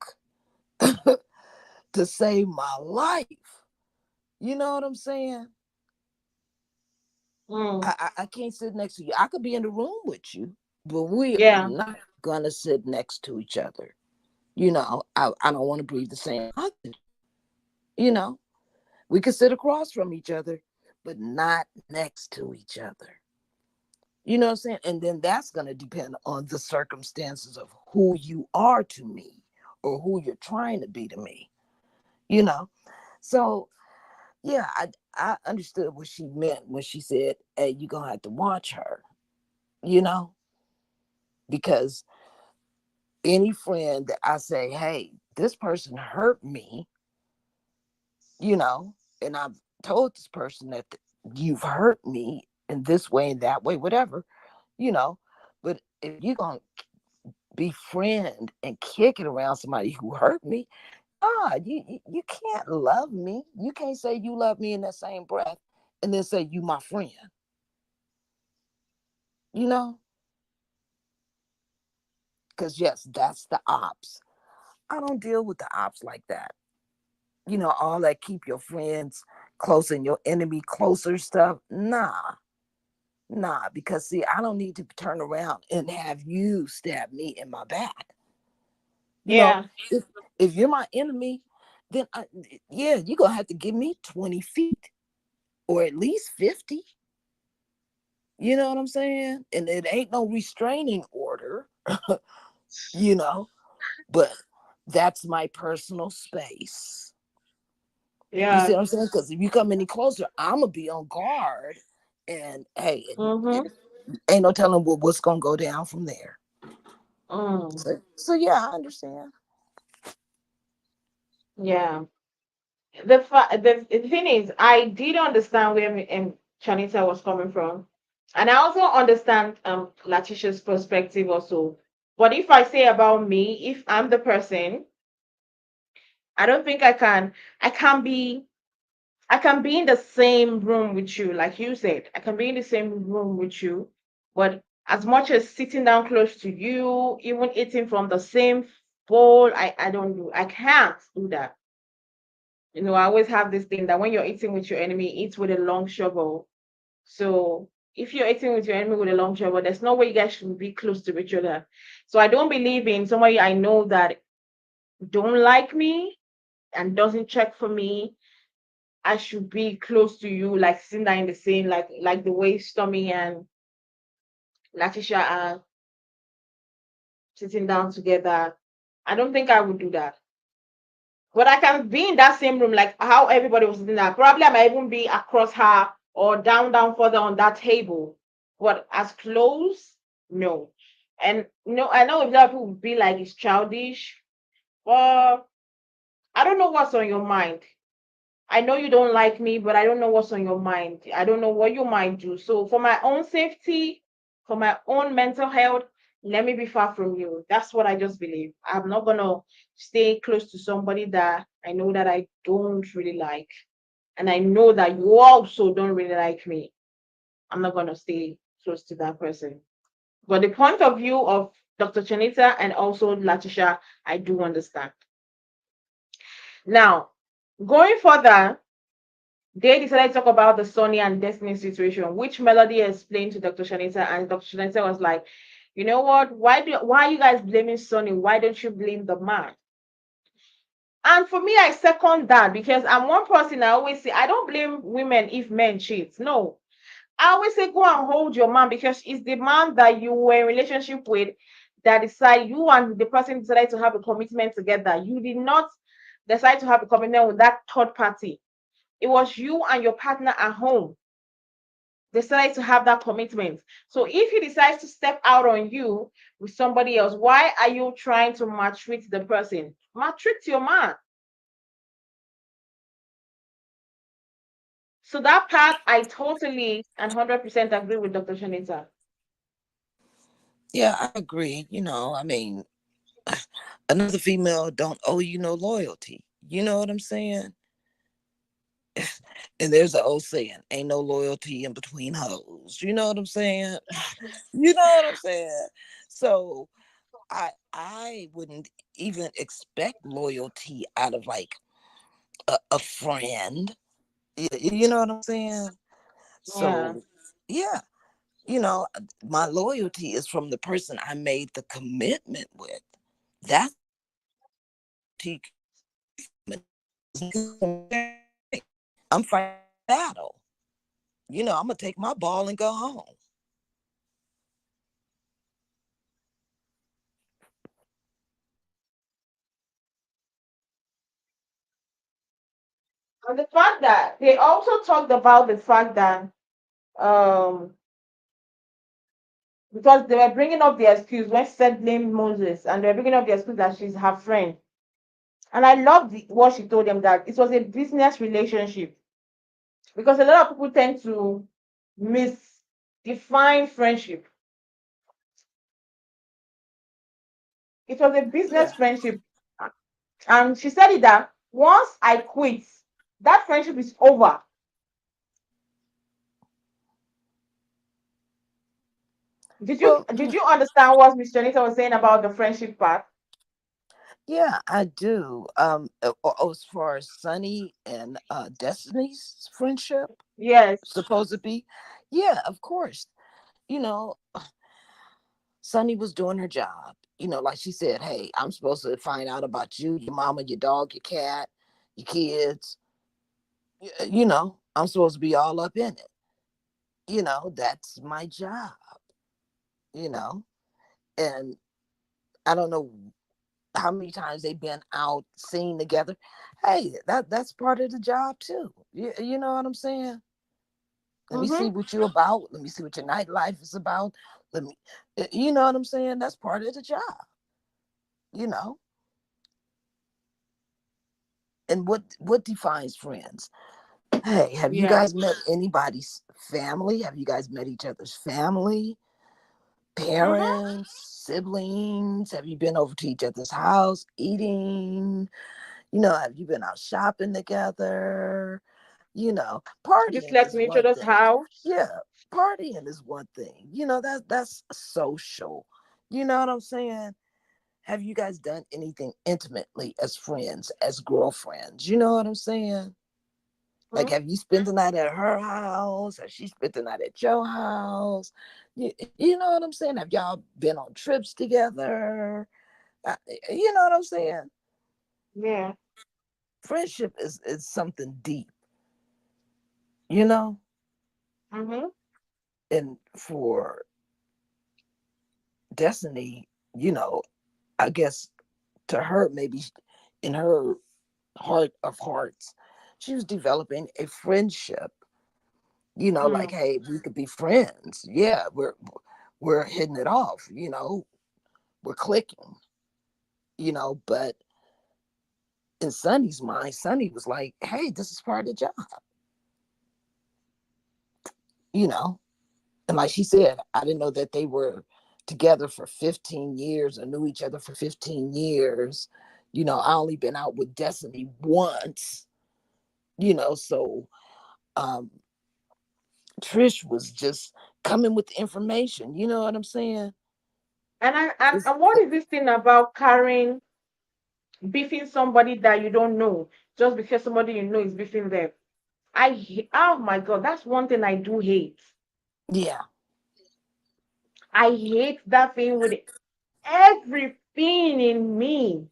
[SPEAKER 3] to save my life. You know what I'm saying?
[SPEAKER 2] Mm.
[SPEAKER 3] I can't sit next to you. I could be in the room with you, but we are
[SPEAKER 2] Yeah.
[SPEAKER 3] not gonna sit next to each other. I don't want to breathe the same oxygen. You know, we could sit across from each other, but not next to each other. You know what I'm saying? And then that's going to depend on the circumstances of who you are to me or who you're trying to be to me, you know? So, yeah, I understood what she meant when she said, hey, you're going to have to watch her, you know? Because any friend that I say, hey, this person hurt me, and I've told this person that you've hurt me in this way and that way, whatever, you know, but if you're going to befriend and kick it around somebody who hurt me, you can't love me. You can't say you love me in that same breath and then say you my friend. You know, because yes, that's the ops. I don't deal with the ops like that. All that keep your friends close and your enemy closer stuff. Nah, because see, I don't need to turn around and have you stab me in my back. You know,
[SPEAKER 2] Yeah.
[SPEAKER 3] if if you're my enemy, then yeah, you're gonna have to give me 20 feet or at least 50. You know what I'm saying? And it ain't no restraining order, you know, but that's my personal space. You see
[SPEAKER 2] Yeah.
[SPEAKER 3] what I'm saying? Because if you come any closer, I'm gonna be on guard. And hey,
[SPEAKER 2] Mm-hmm.
[SPEAKER 3] ain't no telling what's gonna go down from there.
[SPEAKER 2] Mm.
[SPEAKER 3] So yeah, I understand.
[SPEAKER 2] Yeah. The thing is, I did understand where Chanita was coming from, and I also understand Latisha's perspective also. But if I say about me, if I'm the person, I don't think I can. I can be. I can be in the same room with you, like you said. I can be in the same room with you, but as much as sitting down close to you, even eating from the same bowl, I don't do. I can't do that. I always have this thing that when you're eating with your enemy, eat with a long shovel. So if you're eating with your enemy with a long shovel, there's no way you guys should be close to each other. So I don't believe in somebody I know that don't like me and doesn't check for me. I should be close to you, like sitting down in the same, like the way Stormy and Latisha are sitting down together. I don't think I would do that. But I can be in that same room, like how everybody was sitting there. Probably I might even be across her or down further on that table. But as close, no. And I know a lot of people would be like it's childish, but I don't know what's on your mind. I know you don't like me, but I don't know what's on your mind. I don't know what you might do. So for my own safety, for my own mental health, let me be far from you. That's what I just believe. I'm not gonna stay close to somebody that I know that I don't really like. And I know that you also don't really like me. I'm not gonna stay close to that person. But the point of view of Dr. Chanita and also Latisha, I do understand. Now, going further, they decided to talk about the Sunny and Destiny situation, which Melody explained to Dr. Shanita, and Dr. Shanita was like, "You know what? Why are you guys blaming Sunny? Why don't you blame the man?" And for me, I second that because I'm one person. I always say I don't blame women if men cheat. No, I always say go and hold your man because it's the man that you were in relationship with that decide you and the person decided to have a commitment together. You did not decide to have a commitment with that third party. It was you and your partner at home decided to have that commitment. So if he decides to step out on you with somebody else, why are you trying to maltreat the person? Maltreat your man. So that part, I totally and 100% agree with Dr. Shanita.
[SPEAKER 3] Yeah, I agree. I mean, another female don't owe you no loyalty. You know what I'm saying? And there's an old saying, ain't no loyalty in between hoes. You know what I'm saying? You know what I'm saying? So I wouldn't even expect loyalty out of like a friend. You know what I'm saying?
[SPEAKER 2] Yeah.
[SPEAKER 3] So, yeah, you know, my loyalty is from the person I made the commitment with. That's loyalty I'm fighting a battle. You know, I'm gonna take my ball and go home.
[SPEAKER 2] And the fact that they also talked about the fact that um because they were bringing up the excuse when she said blame Moses, and they were bringing up the excuse that she's her friend. And I love what she told them, that it was a business relationship, because a lot of people tend to misdefine friendship. It was a
[SPEAKER 3] Yeah.
[SPEAKER 2] business friendship. And she said it that once I quit, that friendship is over.
[SPEAKER 3] Well,
[SPEAKER 2] Did you understand what Miss Janita was saying about the friendship part?
[SPEAKER 3] yeah, I do. As far as Sunny and Destiny's friendship,
[SPEAKER 2] Yes.
[SPEAKER 3] supposed to be, yeah, of course. You know, Sunny was doing her job. You know, like she said, hey, I'm supposed to find out about you, your mama, your dog, your cat, your kids. You know, I'm supposed to be all up in it. You know, that's my job, you know. And I don't know how many times they've been out seen together. Hey, that's part of the job too. You know what I'm saying? Let me see
[SPEAKER 2] Mm-hmm.
[SPEAKER 3] what you're about. Let me see what your nightlife is about. Let me, you know what I'm saying? That's part of the job, you know. And what defines friends? Hey, have you
[SPEAKER 2] Yeah.
[SPEAKER 3] guys met anybody's family? Have you guys met each other's family?
[SPEAKER 2] Mm-hmm.
[SPEAKER 3] Parents, siblings? Have you been over to each other's house eating? You know, have you been out shopping together? You know,
[SPEAKER 2] You
[SPEAKER 3] partying
[SPEAKER 2] slept
[SPEAKER 3] is
[SPEAKER 2] in each
[SPEAKER 3] one
[SPEAKER 2] other's
[SPEAKER 3] thing.
[SPEAKER 2] house.
[SPEAKER 3] Yeah, partying is one thing. You know, that's social. You know what I'm saying? Have you guys done anything intimately as friends, as girlfriends? You know what I'm saying? Like,
[SPEAKER 2] Mm-hmm.
[SPEAKER 3] have you spent the night at her house? Have she spent the night at your house? You know what I'm saying? Have y'all been on trips together? You know what I'm saying?
[SPEAKER 2] Yeah.
[SPEAKER 3] Friendship is something deep, you know?
[SPEAKER 2] Mm-hmm.
[SPEAKER 3] And for Destiny, you know, I guess to her, maybe in her heart of hearts, she was developing a friendship, you know, like,
[SPEAKER 2] Mm.
[SPEAKER 3] hey, we could be friends. Yeah, we're hitting it off, you know, we're clicking, you know, but in Sunny's mind, Sunny was like, hey, this is part of the job, you know. And like she said, I didn't know that they were together for 15 years or knew each other for 15 years. You know, I only been out with Destiny once, you know, so um Trish was just coming with the information, you know what I'm saying?
[SPEAKER 2] And what is this thing about carrying beefing somebody that you don't know just because somebody you know is beefing them? Oh my God, that's one thing I do hate.
[SPEAKER 3] Yeah.
[SPEAKER 2] I hate that thing with everything in me.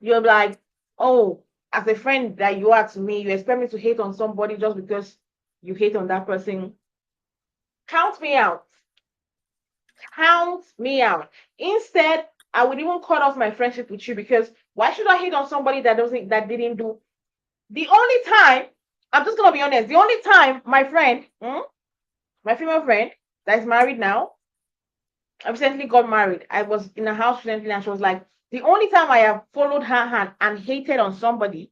[SPEAKER 2] You're like, oh, as a friend that you are to me, you expect me to hate on somebody just because you hate on that person. Count me out. Count me out. Instead, I would even cut off my friendship with you, because why should I hate on somebody that didn't do? The only time, I'm just gonna be honest, the only time my friend, my female friend that is married now, I recently got married. I was in a house recently, and she was like, the only time I have followed her hand and hated on somebody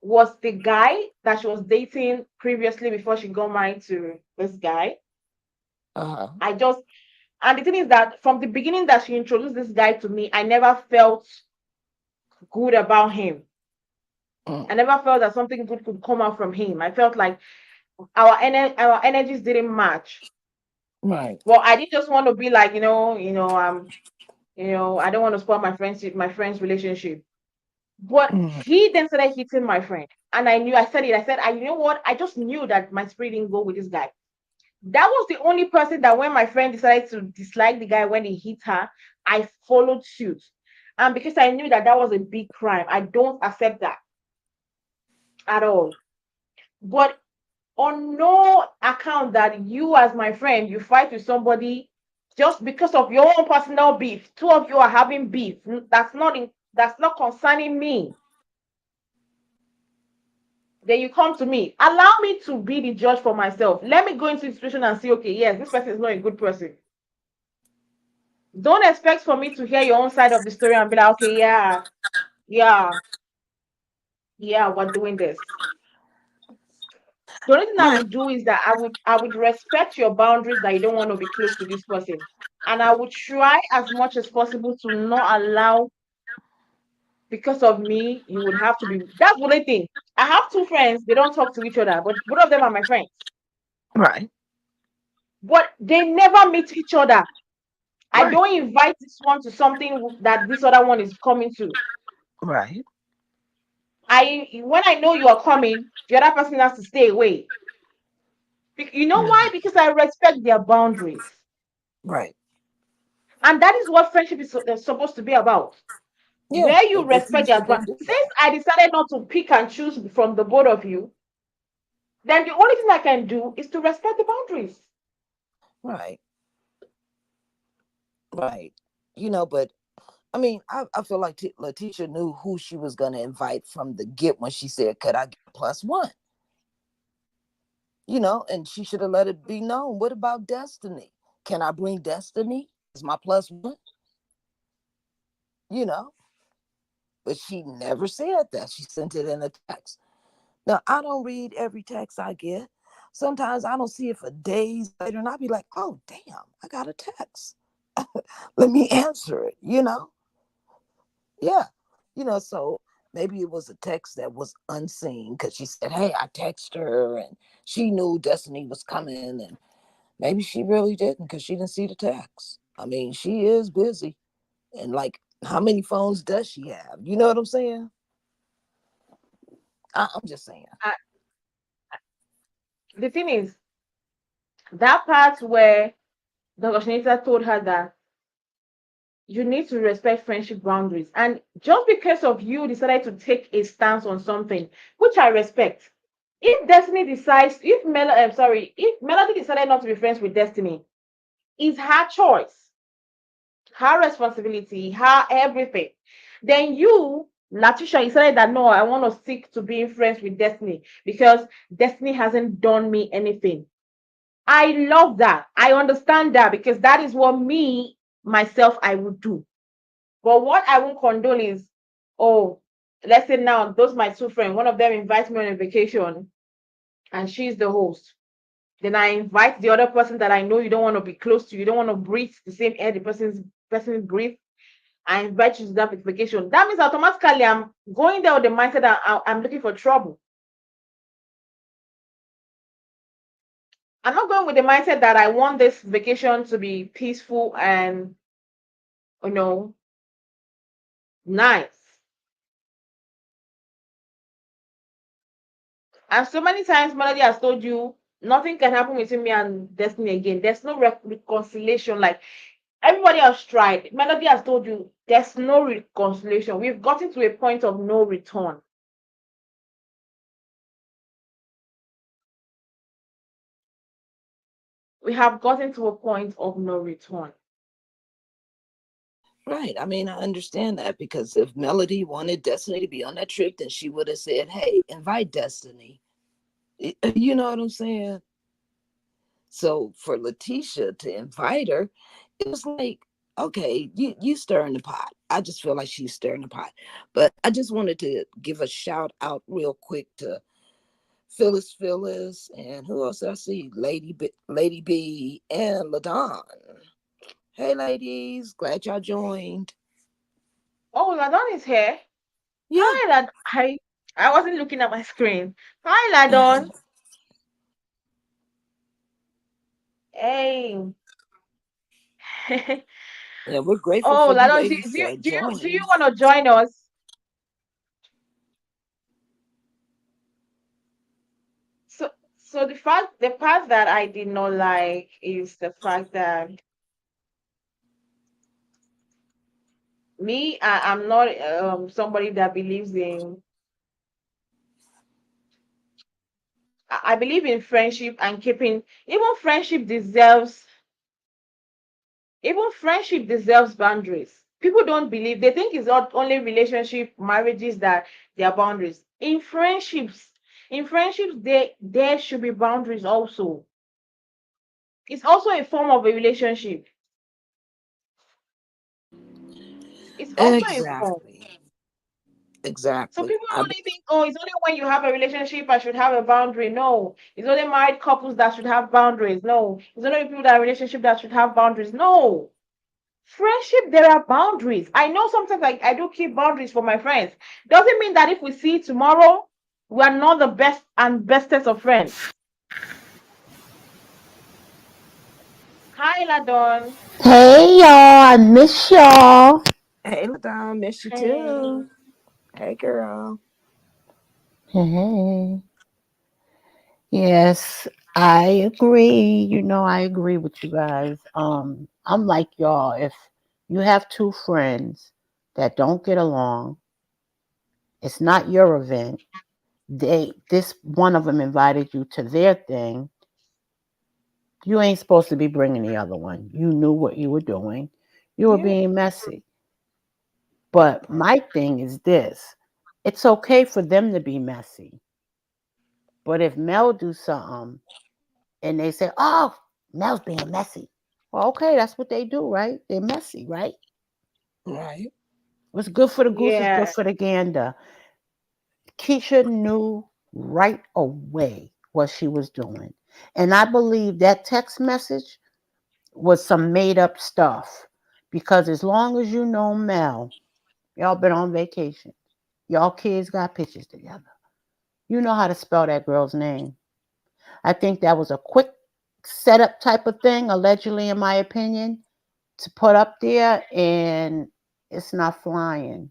[SPEAKER 2] was the guy that she was dating previously before she got married to this guy.
[SPEAKER 3] Uh-huh.
[SPEAKER 2] I just, and the thing is that from the beginning that she introduced this guy to me, I never felt good about him.
[SPEAKER 3] Mm.
[SPEAKER 2] I never felt that something good could come out from him. I felt like our energies didn't match.
[SPEAKER 3] Right.
[SPEAKER 2] Well, I didn't just want to be like, I don't want to spoil my friendship, my friend's relationship. But
[SPEAKER 3] Mhm.
[SPEAKER 2] he then started hitting my friend. And I knew, I said it. I said, you know what? I just knew that my spirit didn't go with this guy. That was the only person that when my friend decided to dislike the guy when he hit her, I followed suit. And because I knew that that was a big crime, I don't accept that at all. But on no account that you, as my friend, you fight with somebody just because of your own personal beef. Two of you are having beef. That's not concerning me. Then you come to me. Allow me to be the judge for myself. Let me go into the situation and see, okay, yes, this person is not a good person. Don't expect for me to hear your own side of the story and be like, okay, yeah, yeah, yeah, we're doing this. The only thing I
[SPEAKER 3] Right.
[SPEAKER 2] would do is that I would respect your boundaries that you don't want to be close to this person. And I would try as much as possible to not allow, because of me, you would have to be. That's the only thing. I have two friends, they don't talk to each other, but both of them are my friends.
[SPEAKER 3] Right.
[SPEAKER 2] But they never meet each other. I
[SPEAKER 3] Right.
[SPEAKER 2] don't invite this one to something that this other one is coming to.
[SPEAKER 3] Right.
[SPEAKER 2] I When I know you are coming, the other person has to stay away. You know why?
[SPEAKER 3] Mhm.
[SPEAKER 2] Because I respect their boundaries.
[SPEAKER 3] Right.
[SPEAKER 2] And that is what friendship is supposed to be about.
[SPEAKER 3] Yeah.
[SPEAKER 2] Where you
[SPEAKER 3] And they
[SPEAKER 2] respect
[SPEAKER 3] teach
[SPEAKER 2] their
[SPEAKER 3] you to
[SPEAKER 2] boundaries.
[SPEAKER 3] do
[SPEAKER 2] Since
[SPEAKER 3] that.
[SPEAKER 2] I decided not to pick and choose from the both of you, then the only thing I can do is to respect the boundaries.
[SPEAKER 3] Right. Right. But I mean, I feel like Letitia knew who she was going to invite from the get when she said, "Could I get plus one?" And she should have let it be known. What about Destiny? Can I bring Destiny as my plus one? You know, but she never said that. She sent it in a text. Now, I don't read every text I get. Sometimes I don't see it for days later, and I'll be like, oh, damn, I got a text. Let me answer it, Yeah. So maybe it was a text that was unseen because she said, hey, I text her and she knew Destiny was coming. And maybe she really didn't because she didn't see the text. I mean, she is busy. And like, how many phones does she have? You know what I'm saying? I'm just saying.
[SPEAKER 2] Uh, the thing is, that part where the Shanita told her that you need to respect friendship boundaries. And just because of you decided to take a stance on something, which I respect. If Destiny decides, if Melody decided not to be friends with Destiny, it's her choice, her responsibility, her everything. Then you, Latisha, decided that no, I want to stick to being friends with Destiny because Destiny hasn't done me anything. I love that. I understand that because that is what me, myself, I would do. But what I won't condone is, oh, let's say now, those my two friends, one of them invites me on a vacation and she's the host. Then I invite the other person that I know you don't want to be close to, you don't want to breathe the same air the person breathe. I invite you to that vacation. That means automatically I'm going there with the mindset that I'm looking for trouble. I'm not going with the mindset that I want this vacation to be peaceful and you know nice. And so many times, Melody has told you nothing can happen between me and Destiny again. There's no reconciliation. Like everybody has tried. Melody has told you there's no reconciliation. We've gotten to a point of no return. We have gotten to a point of no return.
[SPEAKER 3] Right. I mean, I understand that because if Melody wanted Destiny to be on that trip, then she would have said, hey, invite Destiny. You know what I'm saying? So for Letitia to invite her, it was like, okay, you stirring the pot. I just feel like she's stirring the pot. But I just wanted to give a shout out real quick to Phyllis, and who else did I see? Lady B, and Ladon. Hey, ladies, glad y'all joined.
[SPEAKER 2] Oh, Ladon is here.
[SPEAKER 3] Yeah.
[SPEAKER 2] Hi, Ladon. I wasn't looking at my screen. Hi, Ladon. Hey.
[SPEAKER 3] Yeah, we're grateful
[SPEAKER 2] Oh,
[SPEAKER 3] for you
[SPEAKER 2] Ladon,
[SPEAKER 3] ladies
[SPEAKER 2] do
[SPEAKER 3] to
[SPEAKER 2] you
[SPEAKER 3] join.
[SPEAKER 2] want to join us? So the part that I did not like is the fact that I'm not somebody that believes in. I believe in friendship and keeping. Even friendship deserves boundaries. People don't believe. They think it's not only relationship, marriages that there are boundaries. In friendships, there should be boundaries also. It's also a form of a relationship. It's also a form.
[SPEAKER 3] Exactly.
[SPEAKER 2] So
[SPEAKER 3] Exactly.
[SPEAKER 2] people only think, oh, it's only when you have a relationship I should have a boundary. No, it's only married couples that should have boundaries. No, it's only people that are in a relationship that should have boundaries. No, friendship, there are boundaries. I know sometimes I do keep boundaries for my friends. Doesn't mean that if we see tomorrow, we are not the best and bestest of friends. Hi, Ladon.
[SPEAKER 5] Hey y'all, I miss y'all.
[SPEAKER 3] Hey, Ladon, miss you
[SPEAKER 2] Hey.
[SPEAKER 3] too. Hey, girl.
[SPEAKER 5] Hey. Yes, I agree. I agree with you guys. I'm like y'all. If you have two friends that don't get along, it's not your event. This one of them invited you to their thing. You ain't supposed to be bringing the other one. You knew what you were doing. You were
[SPEAKER 3] Yeah.
[SPEAKER 5] being messy. But my thing is this: it's okay for them to be messy. But if Mel do something and they say, "Oh, Mel's being messy," well, okay, that's what they do, right? They're messy, right?
[SPEAKER 3] Right.
[SPEAKER 5] What's good for the goose is good
[SPEAKER 2] Yeah.
[SPEAKER 5] for the gander. Keisha knew right away what she was doing, and I believe that text message was some made up stuff. Because as long as you know Mel, y'all been on vacation, y'all kids got pictures together. You know how to spell that girl's name. I think that was a quick setup type of thing, allegedly, in my opinion, to put up there, and it's not flying.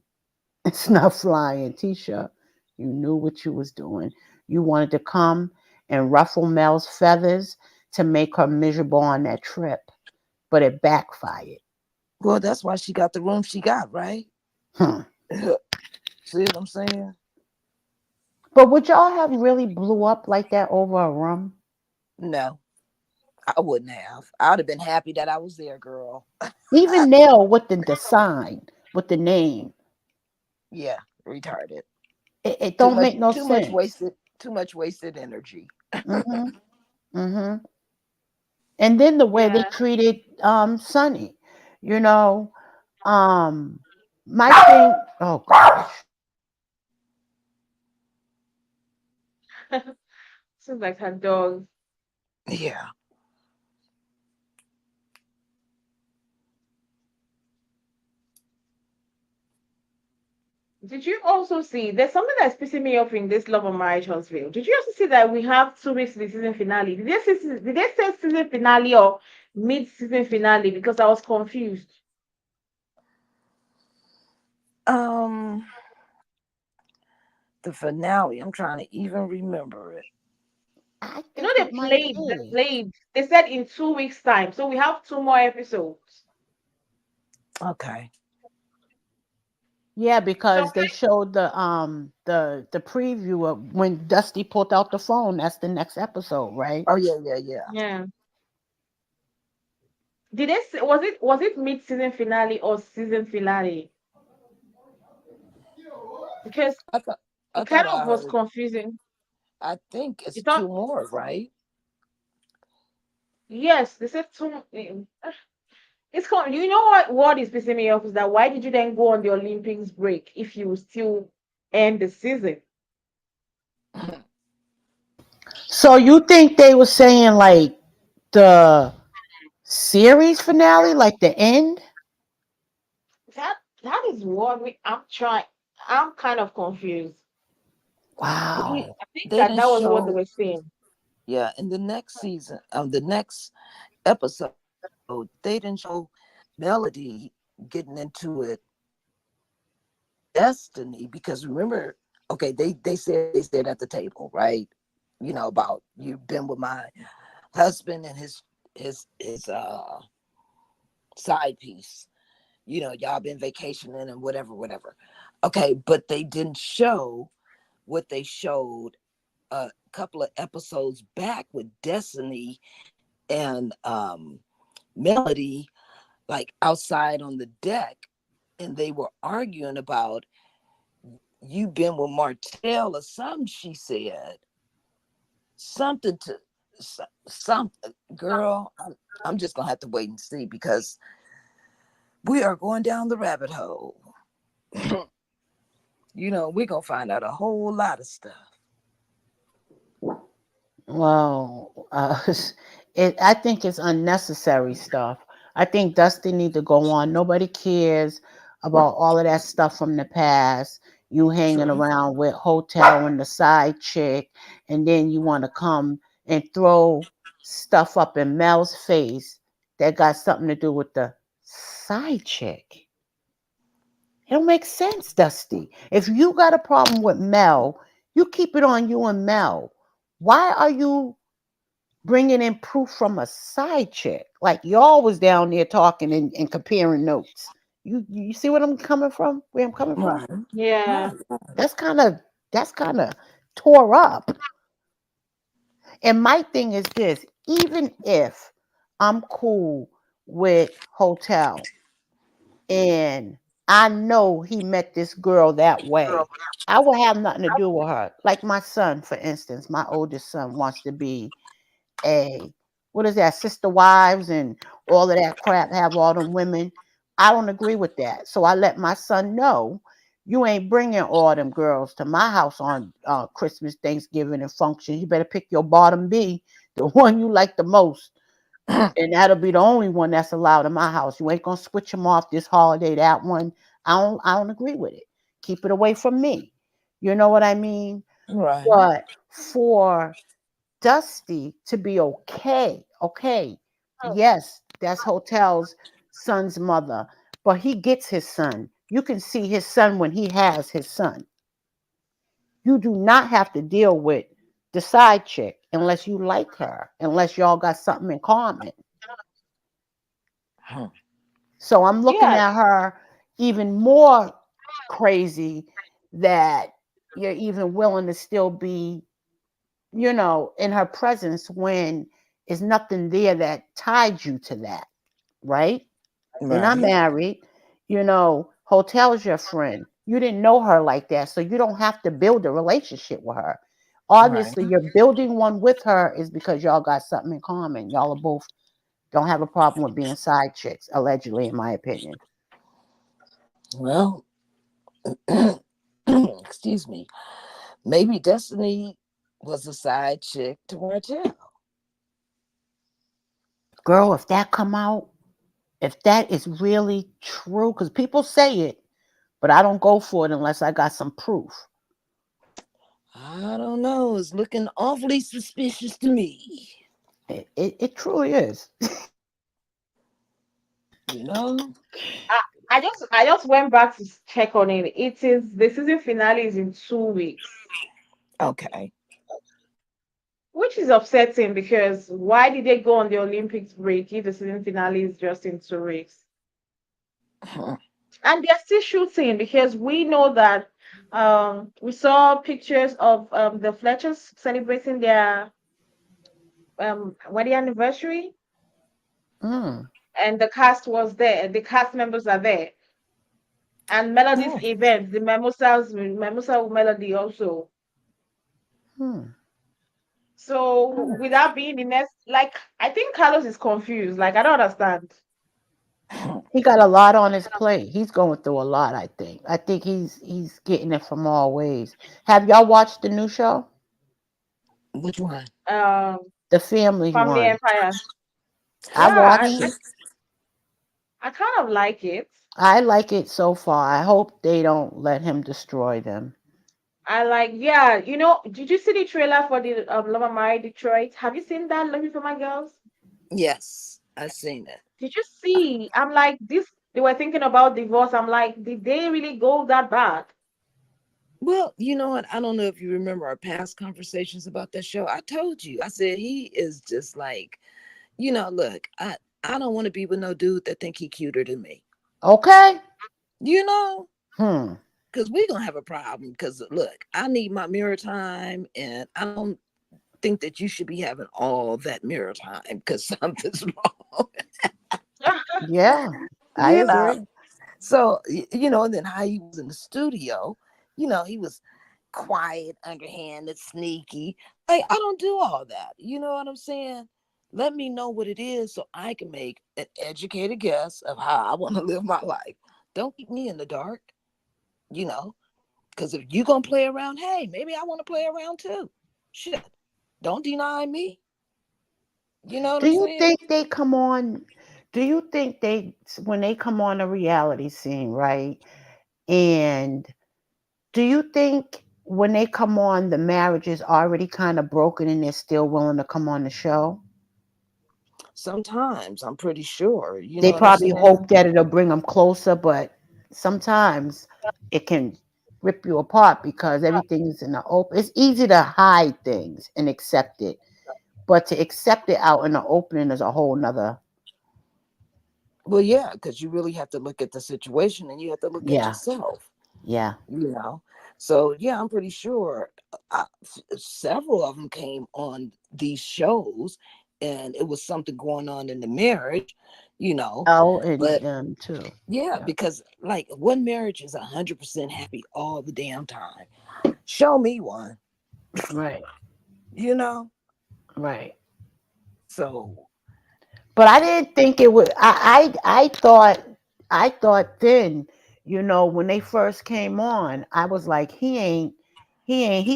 [SPEAKER 5] It's not flying. Tisha, you knew what you was doing. You wanted to come and ruffle Mel's feathers to make her miserable on that trip, but it backfired.
[SPEAKER 3] Well, that's why she got the room she got, right?
[SPEAKER 5] Hmm.
[SPEAKER 3] See what I'm saying?
[SPEAKER 5] But would y'all have really blew up like that over a rum?
[SPEAKER 3] No, I wouldn't have. I would have been happy that I was there, girl.
[SPEAKER 5] Even Nell with the sign, with the name,
[SPEAKER 3] Yeah, retarded.
[SPEAKER 5] it
[SPEAKER 3] Too
[SPEAKER 5] don't
[SPEAKER 3] much,
[SPEAKER 5] make no
[SPEAKER 3] too much
[SPEAKER 5] sense.
[SPEAKER 3] wasted, too much wasted energy.
[SPEAKER 5] Mm-hmm. Mm-hmm. And then the way they
[SPEAKER 2] Yeah.
[SPEAKER 5] treated Sunny, you know, um my thing, oh gosh.
[SPEAKER 2] Seems like her dog.
[SPEAKER 3] Yeah.
[SPEAKER 2] Did you also see there's something that's pissing me off in this Love of Marriage Huntsville? Did you also see that we have 2 weeks to the season finale? Did they say season finale or mid-season finale? Because I was confused.
[SPEAKER 3] Um, the finale. I'm trying to even remember it.
[SPEAKER 5] I
[SPEAKER 2] You know,
[SPEAKER 5] think
[SPEAKER 2] they
[SPEAKER 5] it might
[SPEAKER 2] played, they
[SPEAKER 5] be.
[SPEAKER 2] played. They said in 2 weeks' time. So we have two more episodes.
[SPEAKER 3] Okay.
[SPEAKER 5] Yeah,
[SPEAKER 2] So
[SPEAKER 5] because they showed the preview of when Dusty pulled out the phone. That's the next episode, right?
[SPEAKER 3] Oh yeah, yeah, yeah.
[SPEAKER 2] yeah. Did they say was it mid-season finale or season finale? Because
[SPEAKER 3] I thought I
[SPEAKER 2] it
[SPEAKER 3] thought
[SPEAKER 2] kind
[SPEAKER 3] I
[SPEAKER 2] of was
[SPEAKER 3] heard.
[SPEAKER 2] confusing.
[SPEAKER 3] I think it's
[SPEAKER 2] You thought
[SPEAKER 3] two more, right?
[SPEAKER 2] yes, they said two. It's you know what is pissing me off is that why did you then go on the Olympics break if you still end the season?
[SPEAKER 5] So you think they were saying like the series finale, like the end?
[SPEAKER 2] That is what I'm kind of confused.
[SPEAKER 3] they
[SPEAKER 5] Wow.
[SPEAKER 2] I think
[SPEAKER 3] they
[SPEAKER 2] that
[SPEAKER 3] didn't
[SPEAKER 2] that was what they
[SPEAKER 3] show.
[SPEAKER 2] were saying.
[SPEAKER 3] Yeah, in the next season, the next episode, they didn't show Melody getting into it with Destiny because remember, okay, they said at the table, right? about you've been with my husband and his side piece. Y'all been vacationing and whatever. Okay, but they didn't show what they showed a couple of episodes back with Destiny and Melody, like outside on the deck, and they were arguing about you been with Martell or something. She said something to some girl. I'm just gonna have to wait and see because we are going down the rabbit hole. We're gonna find out a whole lot of stuff.
[SPEAKER 5] Well, I think it's unnecessary stuff. I think Dusty need to go on. Nobody cares about all of that stuff from the past. You hanging
[SPEAKER 3] True.
[SPEAKER 5] around with Hotel and the side chick, and then you want to come and throw stuff up in Mel's face that got something to do with the side chick. It don't make sense, Dusty. If you got a problem with Mel, you keep it on you and Mel. Why are you bringing in proof from a side chick? Like y'all was down there talking and comparing notes. You see what I'm coming from? Where I'm coming from?
[SPEAKER 3] Right.
[SPEAKER 2] Yeah.
[SPEAKER 3] Right.
[SPEAKER 5] That's kind of that's kind of tore up. And my thing is this: even if I'm cool with Hotel and I know he met this girl that way, I will have nothing to do with her. Like my son, for instance, my oldest son wants to be a what is that, sister wives and all of that crap, have all them women. I don't agree with that. So I let my son know you ain't bringing all them girls to my house on Christmas, Thanksgiving, and functions. You better pick your bottom B, the one you like the most, and that'll be the only one that's allowed in my house. You ain't gonna switch them off this holiday, that one. I don't agree with it. Keep it away from me. You know what I mean?
[SPEAKER 3] Right.
[SPEAKER 5] But for Dusty to be okay, okay,
[SPEAKER 2] Oh,
[SPEAKER 5] yes, that's Hotel's son's mother, but he gets his son. You can see his son when he has his son. You do not have to deal with the side chick unless you like her, unless y'all got something in common.
[SPEAKER 3] Huh.
[SPEAKER 5] So I'm looking
[SPEAKER 2] yeah.
[SPEAKER 5] at her even more crazy that you're even willing to still be, in her presence when there's nothing there that tied you to that, right? You're not
[SPEAKER 3] Right.
[SPEAKER 5] married. Hotel's your friend. You didn't know her like that, so you don't have to build a relationship with her.
[SPEAKER 3] Right.
[SPEAKER 5] Obviously, you're building one with her is because y'all got something in common. Y'all are both don't have a problem with being side chicks, allegedly, in my opinion.
[SPEAKER 3] Well, excuse me. Maybe Destiny was a side chick to Martell.
[SPEAKER 5] Girl, if that come out, if that is really true, because people say it, but I don't go for it unless I got some proof.
[SPEAKER 3] I don't know. It's looking awfully suspicious to me.
[SPEAKER 5] It truly is.
[SPEAKER 3] You know?
[SPEAKER 2] I, I just went back to check on it. It is the season finale is in 2 weeks,
[SPEAKER 3] Okay.
[SPEAKER 2] which is upsetting because why did they go on the Olympics break if the season finale is just in 2 weeks?
[SPEAKER 3] Huh.
[SPEAKER 2] And they're still shooting because we know that we saw pictures of the Fletchers celebrating their wedding anniversary,
[SPEAKER 5] Mm.
[SPEAKER 2] and the cast was there. The cast members are there, and Melody's
[SPEAKER 3] Oh,
[SPEAKER 2] event, the Memusa Melody also.
[SPEAKER 5] Hmm.
[SPEAKER 2] So
[SPEAKER 3] oh.
[SPEAKER 2] without being the next, like I think Carlos is confused. Like I don't understand.
[SPEAKER 3] Huh.
[SPEAKER 5] He got a lot on his plate. He's going through a lot, I think. I think he's getting it from all ways. Have y'all watched the new show?
[SPEAKER 3] Which one?
[SPEAKER 2] Um,
[SPEAKER 5] The family
[SPEAKER 2] Family
[SPEAKER 5] one.
[SPEAKER 2] Empire.
[SPEAKER 5] I
[SPEAKER 2] Yeah,
[SPEAKER 5] watched it.
[SPEAKER 2] I kind of like it.
[SPEAKER 5] I like it so far. I hope they don't let him destroy them.
[SPEAKER 2] I like, yeah, did you see the trailer for the Love and Marriage Detroit? Have you seen that, Looking for My Girls?
[SPEAKER 3] Yes, I've seen it.
[SPEAKER 2] Did you see? I'm like, this, they were thinking about divorce. I'm like, did they really go that bad?
[SPEAKER 3] Well, you know what? I don't know if you remember our past conversations about that show. I told you, I said he is just like, look, I don't want to be with no dude that think he cuter than me.
[SPEAKER 5] Okay.
[SPEAKER 3] You know,
[SPEAKER 5] Hmm.
[SPEAKER 3] because we gonna have a problem. Because look, I need my mirror time, and I don't think that you should be having all that mirror time because something's wrong.
[SPEAKER 5] Yeah, I
[SPEAKER 3] you know.
[SPEAKER 5] agree.
[SPEAKER 3] So and then how he was in the studio, he was quiet, underhanded, sneaky. Like I don't do all that. You know what I'm saying? Let me know what it is so I can make an educated guess of how I want to live my life. Don't keep me in the dark, you know, because if you gonna play around, hey, maybe I want to play around too. Shit. Don't deny me. You know what
[SPEAKER 5] Do
[SPEAKER 3] I'm
[SPEAKER 5] you
[SPEAKER 3] saying?
[SPEAKER 5] think they come on? Do you think they, when they come on a reality scene, right? And do you think when they come on, the marriage is already kind of broken and they're still willing to come on the show?
[SPEAKER 3] Sometimes I'm pretty sure. You
[SPEAKER 5] They
[SPEAKER 3] know what I'm
[SPEAKER 5] probably
[SPEAKER 3] saying?
[SPEAKER 5] hope that it'll bring them closer, but sometimes it can rip you apart because everything is in the open. It's easy to hide things and accept it, but to accept it out in the open is a whole nother.
[SPEAKER 3] Well, yeah, because you really have to look at the situation and you have to look at
[SPEAKER 5] Yeah,
[SPEAKER 3] yourself.
[SPEAKER 5] yeah.
[SPEAKER 3] you know so yeah, I'm pretty sure several of them came on these shows and it was something going on in the marriage you know
[SPEAKER 5] L and
[SPEAKER 3] but
[SPEAKER 5] them too.
[SPEAKER 3] yeah,
[SPEAKER 5] Yeah.
[SPEAKER 3] because like one marriage is 100% happy all the damn time. Show me one.
[SPEAKER 5] Right,
[SPEAKER 3] you know
[SPEAKER 5] right.
[SPEAKER 3] so
[SPEAKER 5] But I didn't think it would. I thought then, when they first came on, I was like, he's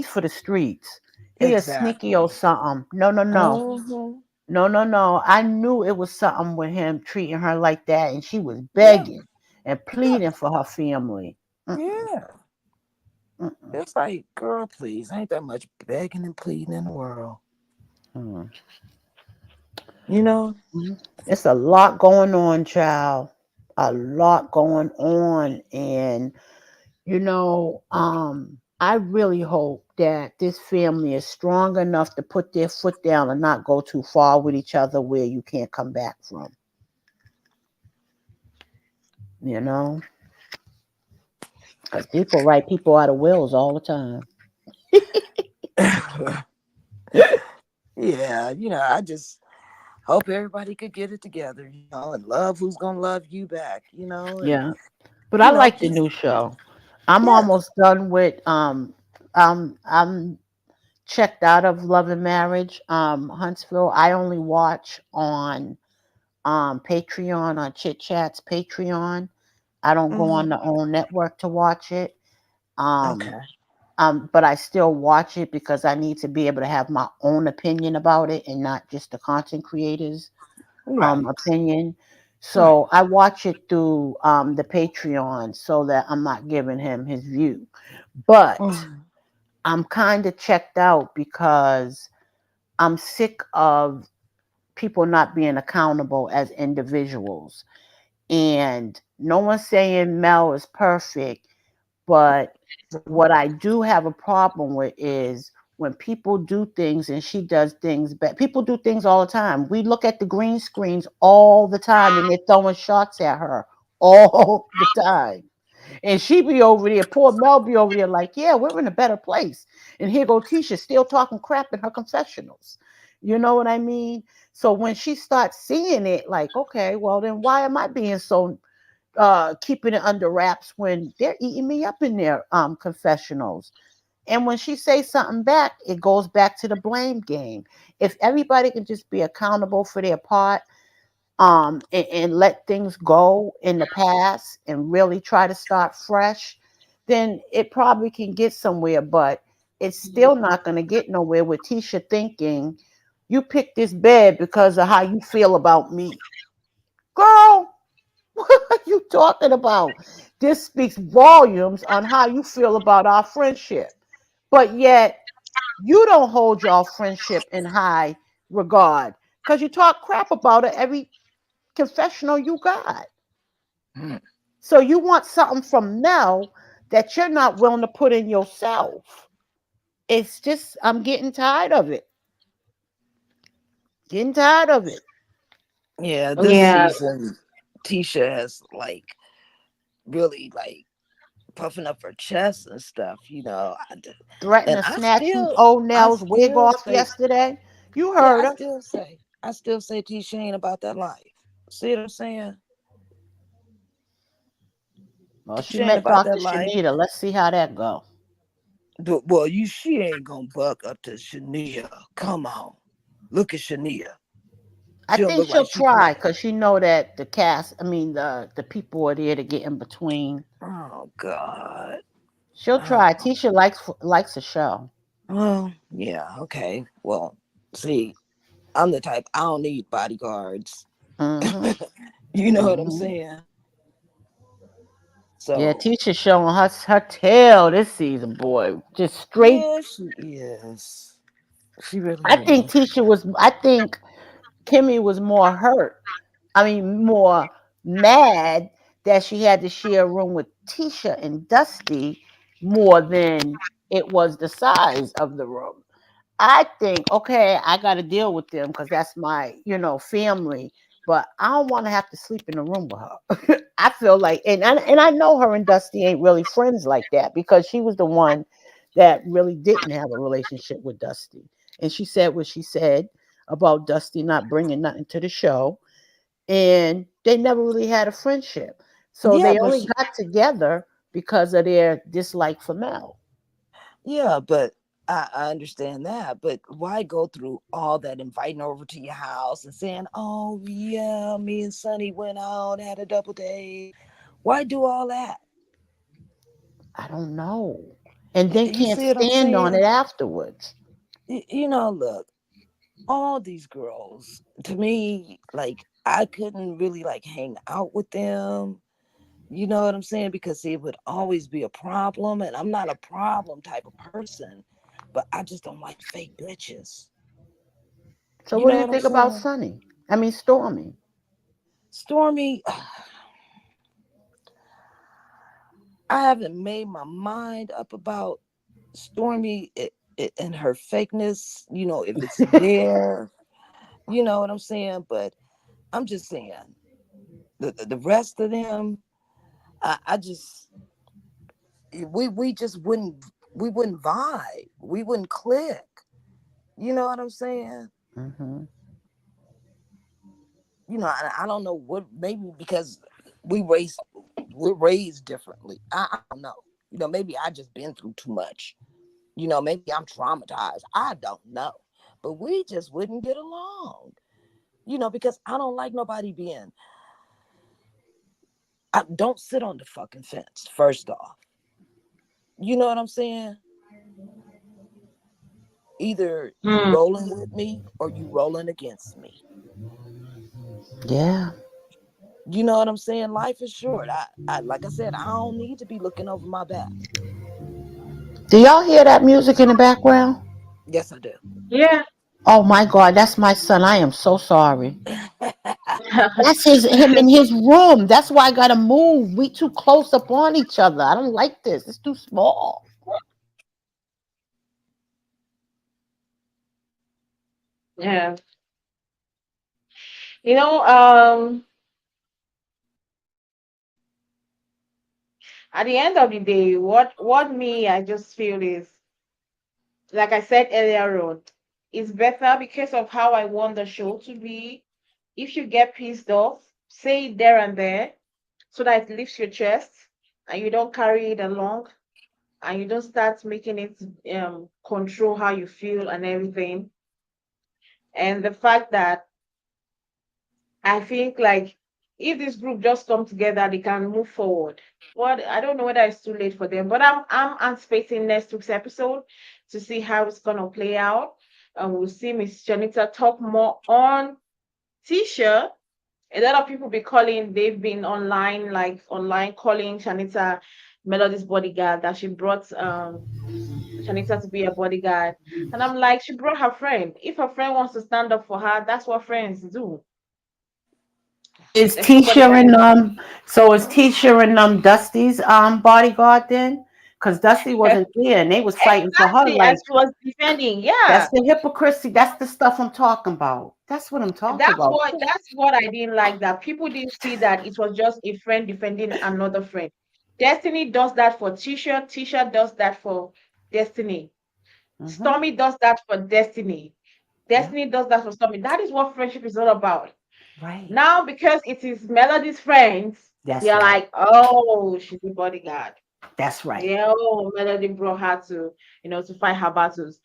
[SPEAKER 5] for the streets. He a sneaky
[SPEAKER 3] exactly.
[SPEAKER 5] or something. No, no, no,
[SPEAKER 3] Hmm.
[SPEAKER 5] no, no, no. I knew it was something with him treating her like that, and she was
[SPEAKER 3] Yeah,
[SPEAKER 5] begging and
[SPEAKER 3] yeah,
[SPEAKER 5] pleading for her family. Mm-mm,
[SPEAKER 3] yeah.
[SPEAKER 5] mm-mm,
[SPEAKER 3] It's like, girl, please, ain't that much begging and pleading in the world.
[SPEAKER 5] mm.
[SPEAKER 3] you know
[SPEAKER 5] It's a lot going on, child. A lot going on, and I really hope that this family is strong enough to put their foot down and not go too far with each other where you can't come back from. You know, because people write people out of wills all the time.
[SPEAKER 3] Yeah, I just hope everybody could get it together, and love who's gonna love you back, and
[SPEAKER 5] Yeah, but I like the
[SPEAKER 3] just
[SPEAKER 5] new show. I'm
[SPEAKER 3] yeah.
[SPEAKER 5] almost done with I'm checked out of Love and Marriage. Huntsville. I only watch on Patreon, on Chit Chat's Patreon. I don't go on
[SPEAKER 3] Hmm.
[SPEAKER 5] the own network to watch it. Um,
[SPEAKER 3] Okay.
[SPEAKER 5] but I still watch it because I need to be able to have my own opinion about it and not just the content creators'
[SPEAKER 3] Right.
[SPEAKER 5] opinion.
[SPEAKER 3] Right.
[SPEAKER 5] So I watch it through the Patreon so that I'm not giving him his view. But
[SPEAKER 3] Mhm.
[SPEAKER 5] I'm kind of checked out because I'm sick of people not being accountable as individuals. And no one's saying Mel is perfect, but what I do have a problem with is when people do things and she does things, but people do things all the time. We look at the green screens all the time and they're throwing shots at her all the time. And she be over there, poor Mel be over there like, yeah, we're in a better place. And here go Tisha still talking crap in her confessionals. You know what I mean? So when she starts seeing it, like, okay, well then why am I being so keeping it under wraps when they're eating me up in their confessionals? And when she says something back, it goes back to the blame game. If everybody can just be accountable for their part, and let things go in the past and really try to start fresh, then it probably can get somewhere. But it's still not going to get nowhere with Tisha thinking you picked this bed because of how you feel about me. Girl, what are you talking about? This speaks volumes on how you feel about our friendship. But yet, you don't hold your friendship in high regard because you talk crap about it every confessional you got.
[SPEAKER 3] Mhm.
[SPEAKER 5] So you want something from Nell that you're not willing to put in yourself. It's just, I'm getting tired of it. Getting tired of it.
[SPEAKER 3] Yeah, this
[SPEAKER 2] Yeah.
[SPEAKER 3] season, Tisha has like really like puffing up her chest and stuff,
[SPEAKER 5] Threatening
[SPEAKER 3] and
[SPEAKER 5] to snatch old
[SPEAKER 3] I
[SPEAKER 5] Nell's wig
[SPEAKER 3] still
[SPEAKER 5] off
[SPEAKER 3] say,
[SPEAKER 5] yesterday. You
[SPEAKER 3] yeah,
[SPEAKER 5] heard her.
[SPEAKER 3] I still say Tisha ain't about that life. See what I'm saying?
[SPEAKER 5] Well, she
[SPEAKER 3] Tisha ain't
[SPEAKER 5] met
[SPEAKER 3] about
[SPEAKER 5] Dr.
[SPEAKER 3] that life.
[SPEAKER 5] Shanita. Let's see how that go.
[SPEAKER 3] Well, she ain't gonna buck up to Shania. Come on, look at Shania.
[SPEAKER 5] I
[SPEAKER 3] She don't
[SPEAKER 5] think
[SPEAKER 3] look
[SPEAKER 5] she'll
[SPEAKER 3] like she
[SPEAKER 5] try
[SPEAKER 3] playing.
[SPEAKER 5] because she know that the cast, I mean the people are there to get in between.
[SPEAKER 3] Oh God.
[SPEAKER 5] She'll
[SPEAKER 3] Oh,
[SPEAKER 5] try. Tisha likes a show.
[SPEAKER 3] well, yeah, okay. Well, see, I'm the type I don't need bodyguards.
[SPEAKER 5] Mm-hmm.
[SPEAKER 3] You know what I'm
[SPEAKER 5] Mm-hmm.
[SPEAKER 3] saying?
[SPEAKER 5] Yeah,
[SPEAKER 3] So
[SPEAKER 5] Tisha showing her tail this season, boy. Just straight.
[SPEAKER 3] yeah, she is. She really
[SPEAKER 5] I think
[SPEAKER 3] is.
[SPEAKER 5] Tisha was. I think Kimmy was more hurt. I mean, more mad that she had to share a room with Tisha and Dusty more than it was the size of the room. I think, okay, I got to deal with them because that's my, family. But I don't want to have to sleep in a room with her. I feel like, and I know her and Dusty ain't really friends like that because she was the one that really didn't have a relationship with Dusty, and she said what she said about Dusty not bringing nothing to the show, and they never really had a friendship. So
[SPEAKER 3] Yeah,
[SPEAKER 5] they
[SPEAKER 3] but
[SPEAKER 5] only got together because of their dislike for Mel.
[SPEAKER 3] yeah, but I understand that. But why go through all that inviting her over to your house and saying, "Oh yeah, me and Sunny went out, had a double date." Why do all that?
[SPEAKER 5] I don't know. And then
[SPEAKER 3] You
[SPEAKER 5] can't
[SPEAKER 3] see what I'm
[SPEAKER 5] stand on it
[SPEAKER 3] saying?
[SPEAKER 5] afterwards.
[SPEAKER 3] Look, all these girls, to me, like I couldn't really like hang out with them. You know what I'm saying? Because it would always be a problem, and I'm not a problem type of person, but I just don't like fake bitches.
[SPEAKER 5] So
[SPEAKER 3] You
[SPEAKER 5] what do
[SPEAKER 3] know
[SPEAKER 5] you
[SPEAKER 3] what I'm
[SPEAKER 5] think about
[SPEAKER 3] saying?
[SPEAKER 5] Sunny? I mean Stormy.
[SPEAKER 3] Stormy, I haven't made my mind up about Stormy and her fakeness, if it's there, you know what I'm saying? But I'm just saying, the rest of them, I just, we just wouldn't vibe. We wouldn't click. You know what I'm saying?
[SPEAKER 5] Hmm.
[SPEAKER 3] I don't know what, maybe because we raised we're raised differently. I don't know. Maybe I just been through too much. Maybe I'm traumatized. I don't know. But we just wouldn't get along. Because I don't like nobody being, I don't sit on the fucking fence, first off. You know what I'm saying? Either you
[SPEAKER 2] Mm.
[SPEAKER 3] rolling with me or you rolling against me.
[SPEAKER 5] Yeah.
[SPEAKER 3] You know what I'm saying? Life is short. I like I said, I don't need to be looking over my back.
[SPEAKER 5] Do y'all hear that music in the background?
[SPEAKER 3] Yes, I do.
[SPEAKER 2] Yeah.
[SPEAKER 5] Oh my God, that's my son. I am so sorry. That's him in his room. That's why I gotta move. We too close up on each other. I don't like this. It's too small.
[SPEAKER 2] Yeah. You know, at the end of the day, what me I just feel is, like I said earlier on, it's better because of how I want the show to be. If you get pissed off, say it there and there so that it lifts your chest and you don't carry it along and you don't start making it control how you feel and everything. And the fact that I think like if this group just come together, they can move forward. What I don't know whether it's too late for them, but I'm anticipating next week's episode to see how it's gonna play out. And we'll see Miss Janita talk more on Tisha. A lot of people be calling, they've been online, like online calling Shanita Melody's bodyguard, that she brought Shanita to be a bodyguard. And I'm like, she brought her friend. If her friend wants to stand up for her, that's what friends do.
[SPEAKER 5] Is
[SPEAKER 2] There's nobody
[SPEAKER 5] Tisha
[SPEAKER 2] that
[SPEAKER 5] and so is Tisha and Dusty's bodyguard then? Because Dusty wasn't there and they was fighting for her.
[SPEAKER 2] exactly, and
[SPEAKER 5] Like,
[SPEAKER 2] she was defending.
[SPEAKER 5] that's
[SPEAKER 2] Yeah,
[SPEAKER 5] the hypocrisy. That's the stuff I'm talking about. That's what I'm talking about.
[SPEAKER 2] that's what I didn't like. That people didn't see that it was just a friend defending another friend. Destiny does that for Tisha. Tisha does that for Destiny.
[SPEAKER 5] Mm-hmm.
[SPEAKER 2] Stormy does that for Destiny.
[SPEAKER 5] Yeah.
[SPEAKER 2] Destiny does that for Stormy. That is what friendship is all about.
[SPEAKER 5] Right.
[SPEAKER 2] Now, because it is Melody's friends, they
[SPEAKER 5] That's
[SPEAKER 2] are
[SPEAKER 5] right.
[SPEAKER 2] like, oh, she's a bodyguard.
[SPEAKER 5] That's right.
[SPEAKER 2] Yeah, oh, Melody brought her to, to fight her battles.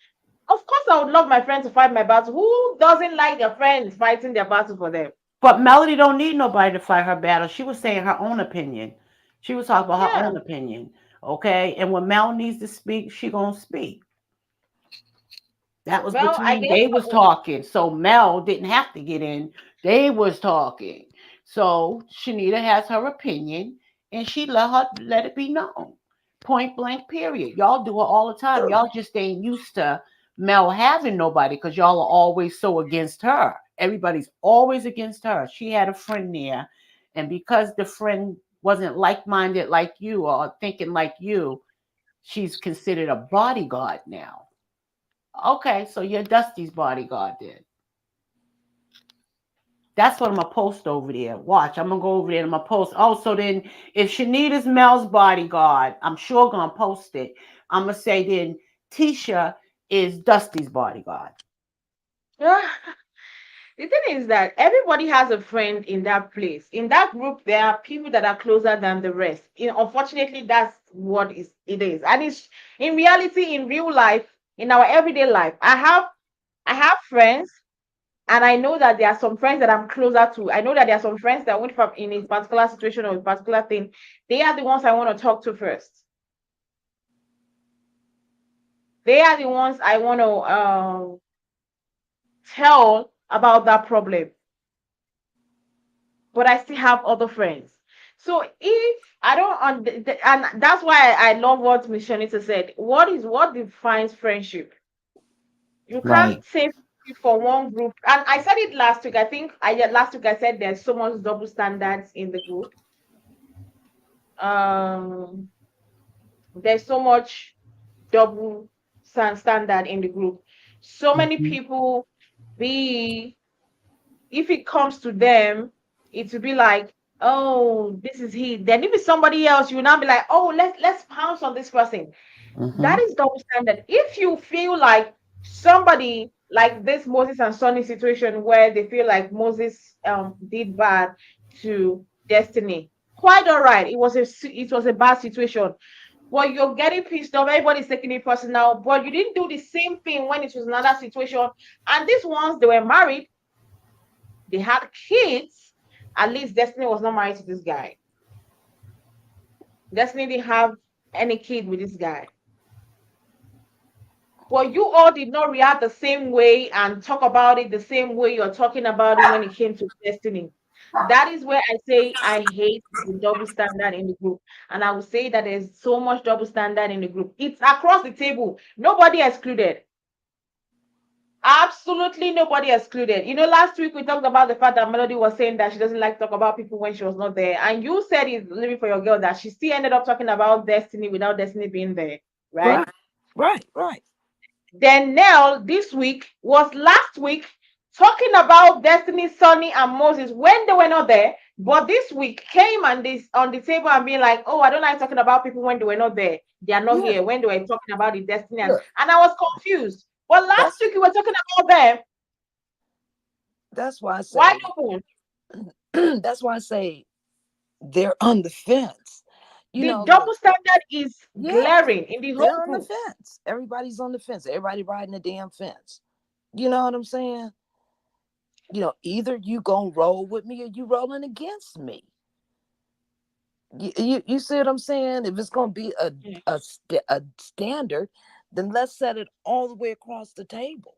[SPEAKER 2] Of course, I would love my friend to fight my battle. Who doesn't like their friends fighting their battle for them?
[SPEAKER 5] But Melody don't need nobody to fight her battle. She was saying her own opinion. She was talking about her
[SPEAKER 2] Yeah.
[SPEAKER 5] own opinion. Okay. And when Mel needs to speak, she gonna speak. That was
[SPEAKER 2] Well, I
[SPEAKER 5] between
[SPEAKER 2] guess
[SPEAKER 5] they was talking. So Mel didn't have to get in. They was talking. So Shanita has her opinion and she let it be known. Point blank period. Y'all do it all the time. Y'all just ain't used to Mel having nobody because y'all are always so against her. Everybody's always against her. She had a friend there. And because the friend wasn't like-minded like you or thinking like you, she's considered a bodyguard now. Okay, so you're Dusty's bodyguard then. That's what I'm gonna post over there. Watch, I'm gonna go over there and I'm gonna post. Oh, so then if Shanita's Mel's bodyguard, I'm sure gonna post it. I'm gonna say then Tisha is Dusty's bodyguard.
[SPEAKER 2] the thing is that everybody has a friend in that place. In that group, there are people that are closer than the rest. Unfortunately, that's what it is. And it's in reality, in real life, in our everyday life. I have friends. And I know that there are some friends that I'm closer to. I know that there are some friends that went from in a particular situation or a particular thing. They are the ones I want to talk to first. They are the ones I want to tell about that problem. But I still have other friends. So if I don't, and that's why I love what Miss Shanita said. What defines friendship? You can't
[SPEAKER 5] Right.
[SPEAKER 2] say for one group. And I said it last week. I think last week I said there's so much double standards in the group. um there's so much double standard in the group. So many
[SPEAKER 5] Mm-hmm.
[SPEAKER 2] people be if it comes to them, it will be like, oh, this is he. Then if it's somebody else, you will now be like, oh, let's pounce on this person.
[SPEAKER 5] Mm-hmm.
[SPEAKER 2] That is double standard. If you feel like somebody like this Moses and Sunny situation where they feel like Moses did bad to Destiny, quite all right. It was a bad situation. But you're getting pissed off. Everybody's taking it personal. But you didn't do the same thing when it was another situation. And these ones, they were married, they had kids. At least Destiny was not married to this guy. Destiny didn't have any kid with this guy. But you all did not react the same way and talk about it the same way you're talking about it when it came to Destiny. That is where I say I hate the double standard in the group. And I will say that there's so much double standard in the group. It's across the table, nobody excluded. Absolutely nobody excluded. Last week we talked about the fact that Melody was saying that she doesn't like to talk about people when she was not there. And you said it's living for your girl that she still ended up talking about Destiny without Destiny being there, right?
[SPEAKER 3] Right, right, right.
[SPEAKER 2] Then Nell this week was last week talking about Destiny, Sunny, and Moses when they were not there. But this week came and this on the table and being like, oh, I don't like talking about people when they were not there. They are not
[SPEAKER 3] Yeah,
[SPEAKER 2] here when they were talking about the Destiny. And,
[SPEAKER 3] look,
[SPEAKER 2] and I was confused. But last
[SPEAKER 3] that's
[SPEAKER 2] week you were talking about them.
[SPEAKER 3] that's why I
[SPEAKER 2] Why
[SPEAKER 3] say
[SPEAKER 2] open?
[SPEAKER 3] that's why I say they're on the fence.
[SPEAKER 2] The
[SPEAKER 3] Look,
[SPEAKER 2] double standard is
[SPEAKER 3] yeah,
[SPEAKER 2] glaring in the whole
[SPEAKER 3] they're on the
[SPEAKER 2] group.
[SPEAKER 3] fence. Everybody's on the fence. Everybody riding the damn fence. You know what I'm saying? Either you gonna roll with me or you rolling against me. You see what I'm saying? If it's gonna be
[SPEAKER 2] Yeah.
[SPEAKER 3] a standard, then let's set it all the way across the table.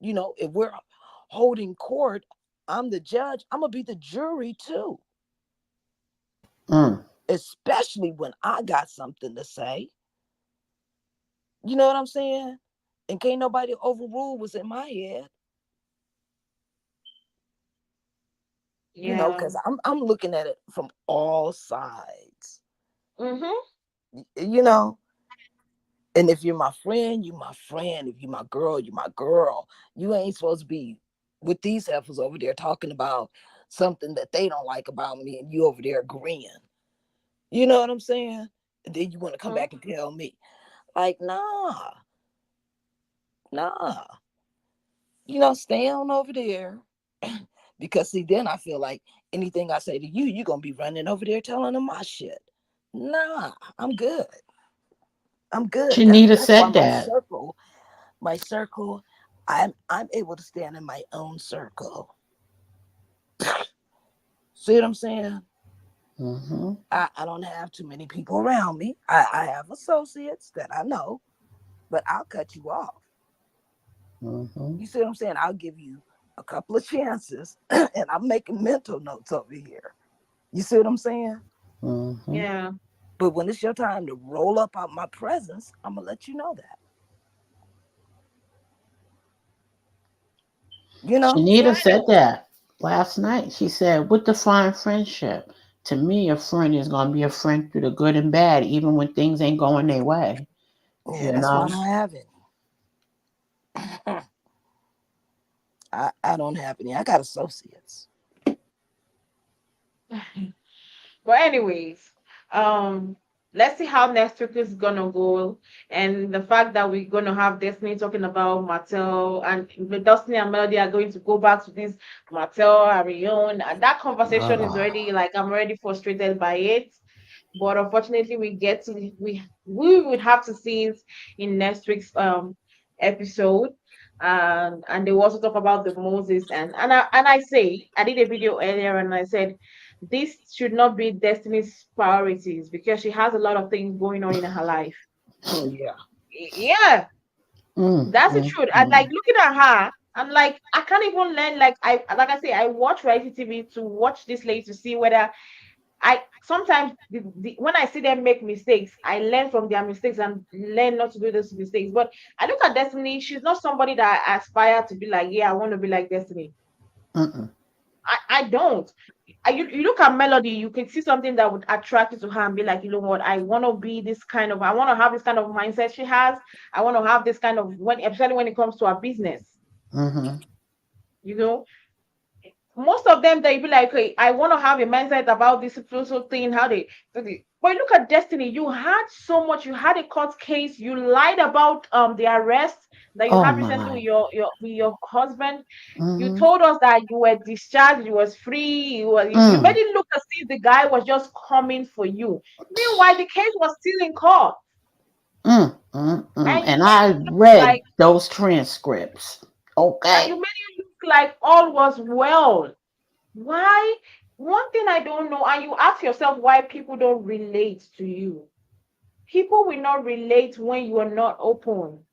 [SPEAKER 3] If we're holding court, I'm the judge. I'm gonna be the jury too.
[SPEAKER 5] Mm.
[SPEAKER 3] Especially when I got something to say. You know what I'm saying? And can't nobody overrule what's in my head.
[SPEAKER 2] Yeah.
[SPEAKER 3] because I'm looking at it from all sides,
[SPEAKER 2] Mm-hmm.
[SPEAKER 3] you know. And if you're my friend, you my friend. If you're my girl, you my girl. You ain't supposed to be with these heifers over there talking about something that they don't like about me, and you over there agreeing. You know what I'm saying? And then you want to come
[SPEAKER 2] Mm-hmm.
[SPEAKER 3] back and tell me, like, nah, nah. Stay on over there. Because see, then I feel like anything I say to you, you're gonna be running over there telling them my shit. Nah, I'm good. I'm good. That's
[SPEAKER 5] Shanita
[SPEAKER 3] that's why
[SPEAKER 5] said
[SPEAKER 3] my
[SPEAKER 5] that.
[SPEAKER 3] circle, my circle, I'm able to stand in my own circle. See what I'm saying?
[SPEAKER 5] Hmm.
[SPEAKER 3] I don't have too many people around me. I have associates that I know, but I'll cut you off.
[SPEAKER 5] Hmm.
[SPEAKER 3] You see what I'm saying? I'll give you a couple of chances and I'm making mental notes over here. You see what I'm saying?
[SPEAKER 5] Hmm.
[SPEAKER 2] Yeah.
[SPEAKER 3] But when it's your time to roll up out my presence, I'm gonna let you know that. You know?
[SPEAKER 2] So
[SPEAKER 5] Shanita said
[SPEAKER 2] anyway,
[SPEAKER 5] that last night. She said, "What define friendship? To me, a friend is gonna be a friend through the good and bad, even when things ain't going their way."
[SPEAKER 3] Yeah,
[SPEAKER 5] You
[SPEAKER 3] that's why I
[SPEAKER 5] know.
[SPEAKER 3] don't have any. I don't have any. I got associates.
[SPEAKER 2] but anyways, um, let's see how next week is gonna go, and the fact that we're gonna have Destiny talking about Mattel, and the Destiny and Melody are going to go back to this Mattel, Arion, and that conversation is
[SPEAKER 5] Uh,
[SPEAKER 2] already like I'm already frustrated by it. But unfortunately, we would have to see it in next week's episode. And they will also talk about the Moses, I did a video earlier and I said this should not be Destiny's priorities because she has a lot of things going on in her life.
[SPEAKER 3] Yeah.
[SPEAKER 2] Yeah, that's the truth. And like
[SPEAKER 5] mm.
[SPEAKER 2] looking at her, I'm like, I can't even learn. Like I say, I watch reality TV to watch this lady to see whether I sometimes when I see them make mistakes, I learn from their mistakes and learn not to do those mistakes. But I look at Destiny, she's not somebody that I aspire to be like, yeah, I want to be like Destiny.
[SPEAKER 5] Mm-mm.
[SPEAKER 2] I don't. You look at Melody, you can see something that would attract you to her and be like, you know what, I want to be this kind of, I want to have this kind of mindset she has. I want to have this kind of when, especially when it comes to our business,
[SPEAKER 5] Mhm.
[SPEAKER 2] you know. Most of them they be like, okay, I want to have a mindset about this social thing, how they okay. But look at Destiny, you had so much, you had a court case, you lied about the arrest that you
[SPEAKER 5] Oh
[SPEAKER 2] had recently
[SPEAKER 5] my.
[SPEAKER 2] with your husband. You
[SPEAKER 5] Mhm.
[SPEAKER 2] told us that you were discharged, you was free, you made
[SPEAKER 5] Mm.
[SPEAKER 2] it look as if the guy was just coming for you. Meanwhile, the case was still in court.
[SPEAKER 5] Mm. Mm. Mm.
[SPEAKER 2] And you
[SPEAKER 5] And
[SPEAKER 2] made
[SPEAKER 5] I
[SPEAKER 2] it look
[SPEAKER 5] read
[SPEAKER 2] like
[SPEAKER 5] those transcripts.
[SPEAKER 2] and you
[SPEAKER 5] Okay.
[SPEAKER 2] made it look like all was well. Why? One thing I don't know, and you ask yourself why people don't relate to you. People will not relate when you are not open.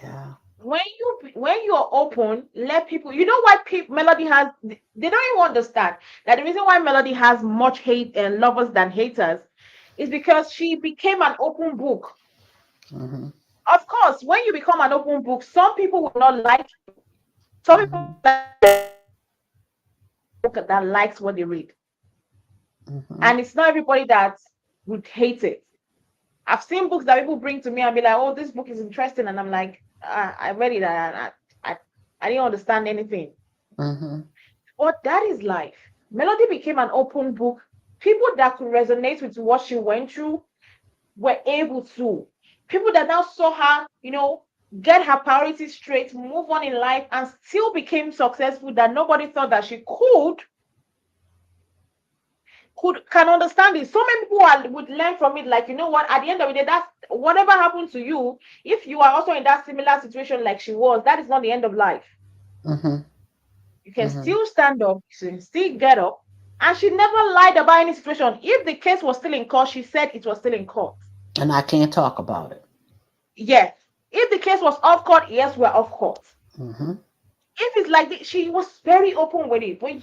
[SPEAKER 5] Yeah.
[SPEAKER 2] When you're open, let people. You know why Melody has? They don't even understand that the reason why Melody has much hate and lovers than haters is because she became an open book.
[SPEAKER 5] Mhm.
[SPEAKER 2] Of course, when you become an open book, some people will not like you. Some people
[SPEAKER 5] Mhm.
[SPEAKER 2] that likes what they read,
[SPEAKER 5] Mhm.
[SPEAKER 2] and it's not everybody that would hate it. I've seen books that people bring to me and be like, "Oh, this book is interesting," and I'm like, "I read it, and I didn't understand anything."
[SPEAKER 5] Mhm.
[SPEAKER 2] But that is life. Melody became an open book. People that could resonate with what she went through were able to. People that now saw her, get her priorities straight, move on in life, and still became successful that nobody thought that she could can understand it. So many people would learn from it. Like, you know what? At the end of the day, that's whatever happened to you. If you are also in that similar situation like she was, that is not the end of life.
[SPEAKER 5] Mhm.
[SPEAKER 2] You can
[SPEAKER 5] Mhm.
[SPEAKER 2] still stand up, you can still get up. And she never lied about any situation. If the case was still in court, she said it was still in court.
[SPEAKER 5] And I can't talk about it.
[SPEAKER 2] Yes. If the case was off court, yes, we're off court.
[SPEAKER 5] Mhm.
[SPEAKER 2] If it's like this, she was very open with it. But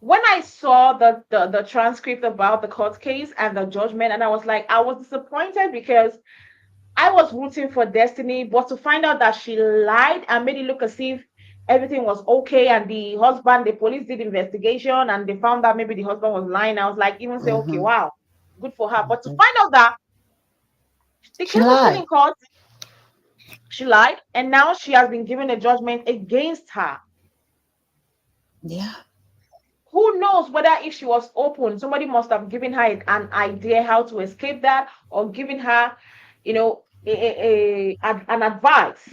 [SPEAKER 2] when I saw the transcript about the court case and the judgment, and I was disappointed because I was rooting for Destiny, but to find out that she lied and made it look as if everything was okay, and the police did investigation and they found that maybe the husband was lying. I was like, even say, okay,
[SPEAKER 5] Mm-hmm.
[SPEAKER 2] wow, good for her. But to
[SPEAKER 5] Mm-hmm.
[SPEAKER 2] find out that the
[SPEAKER 5] She
[SPEAKER 2] case was still
[SPEAKER 5] lied.
[SPEAKER 2] in court, she lied, and now she has been given a judgment against her.
[SPEAKER 5] Yeah.
[SPEAKER 2] Who knows whether if she was open, somebody must have given her an idea how to escape that, or given her, an advice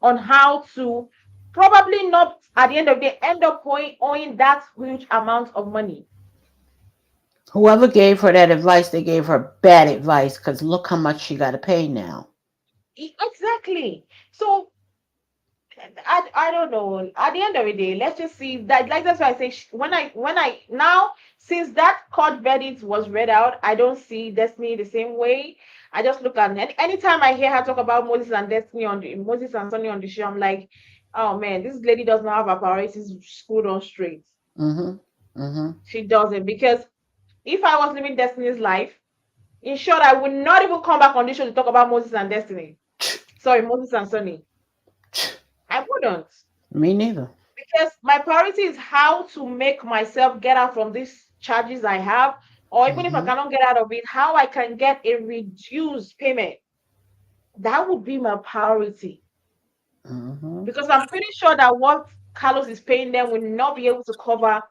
[SPEAKER 2] on how to probably not at the end of the day end up owing that huge amount of money.
[SPEAKER 5] Whoever gave her that advice, they gave her bad advice because look how much she got to pay now.
[SPEAKER 2] Exactly. So I don't know. At the end of the day, let's just see that. Like that's why I say when I now, since that court verdict was read out, I don't see Destiny the same way. I just look at anytime I hear her talk about Moses and Destiny on the Moses and Sunny on the show, I'm like, oh man, this lady does not have her priorities screwed on straight.
[SPEAKER 5] Mm-hmm. Mm-hmm.
[SPEAKER 2] She doesn't, because if I was living Destiny's life, in short, I would not even come back on this show to talk about Moses and Destiny. Sorry, Moses and Sunny. I wouldn't.
[SPEAKER 5] Me neither.
[SPEAKER 2] Because my priority is how to make myself get out from these charges I have, or even if I
[SPEAKER 5] Mm-hmm.
[SPEAKER 2] cannot get out of it, how I can get a reduced payment. That would be my priority.
[SPEAKER 5] Mm-hmm.
[SPEAKER 2] Because I'm pretty sure that what Carlos is paying them will not be able to cover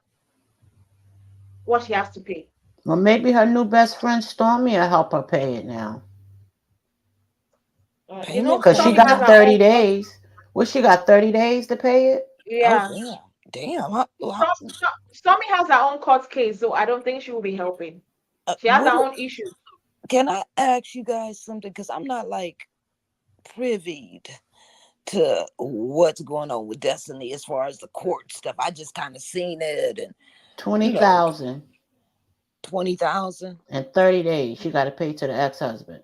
[SPEAKER 2] what he has to pay.
[SPEAKER 5] Well, maybe her new best friend Stormy will help her pay it now.
[SPEAKER 3] Payment
[SPEAKER 5] Because she
[SPEAKER 2] Stormy has
[SPEAKER 5] got
[SPEAKER 2] her
[SPEAKER 3] plan.
[SPEAKER 2] own
[SPEAKER 5] 30
[SPEAKER 2] court.
[SPEAKER 5] days. Well, she got 30 days to pay it.
[SPEAKER 3] Oh
[SPEAKER 2] Yeah.
[SPEAKER 3] damn, damn.
[SPEAKER 2] Stormy has her own court case, so I don't think she will be helping. She has her
[SPEAKER 3] What
[SPEAKER 2] own issues.
[SPEAKER 3] can I ask you guys something? Because I'm not like privy to what's going on with Destiny as far as the court stuff. I just kind of seen it, and you know,
[SPEAKER 5] 20,000
[SPEAKER 3] 20,000
[SPEAKER 5] in 30 days. She got to pay to the ex-husband.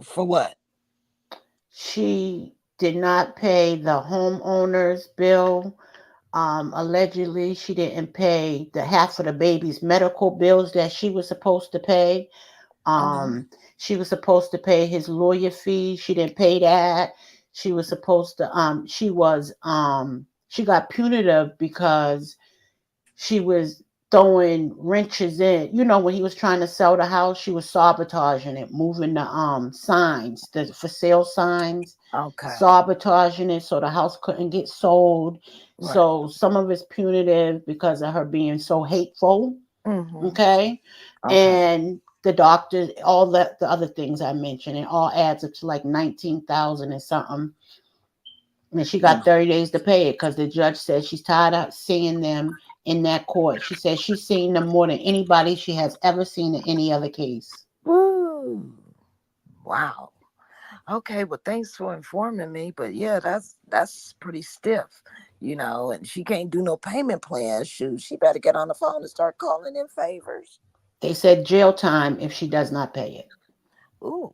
[SPEAKER 3] for what?
[SPEAKER 5] She did not pay the homeowner's bill. Allegedly, she didn't pay the half of the baby's medical bills that she was supposed to pay.
[SPEAKER 3] Uh-huh.
[SPEAKER 5] She was supposed to pay his lawyer fee. She didn't pay that. She was supposed to she got punitive because she was throwing wrenches in. You know, when he was trying to sell the house, she was sabotaging it, moving the signs, the for sale signs,
[SPEAKER 3] Okay.
[SPEAKER 5] sabotaging it so the house couldn't get sold.
[SPEAKER 3] Right.
[SPEAKER 5] So some of it's punitive because of her being so hateful.
[SPEAKER 3] Mm-hmm.
[SPEAKER 5] Okay.
[SPEAKER 3] Okay.
[SPEAKER 5] And the doctors, all the other things I mentioned, it all adds up to like 19,000 and something. And she got 30 days to pay it because the judge said she's tired of seeing them in that court. She said she's seen them more than anybody she has ever seen in any other case.
[SPEAKER 3] Woo. Wow. Okay, well thanks for informing me. But yeah, that's pretty stiff, and she can't do no payment plan. Shoot, she better get on the phone and start calling in favors.
[SPEAKER 5] They said jail time if she does not pay it.
[SPEAKER 3] Ooh.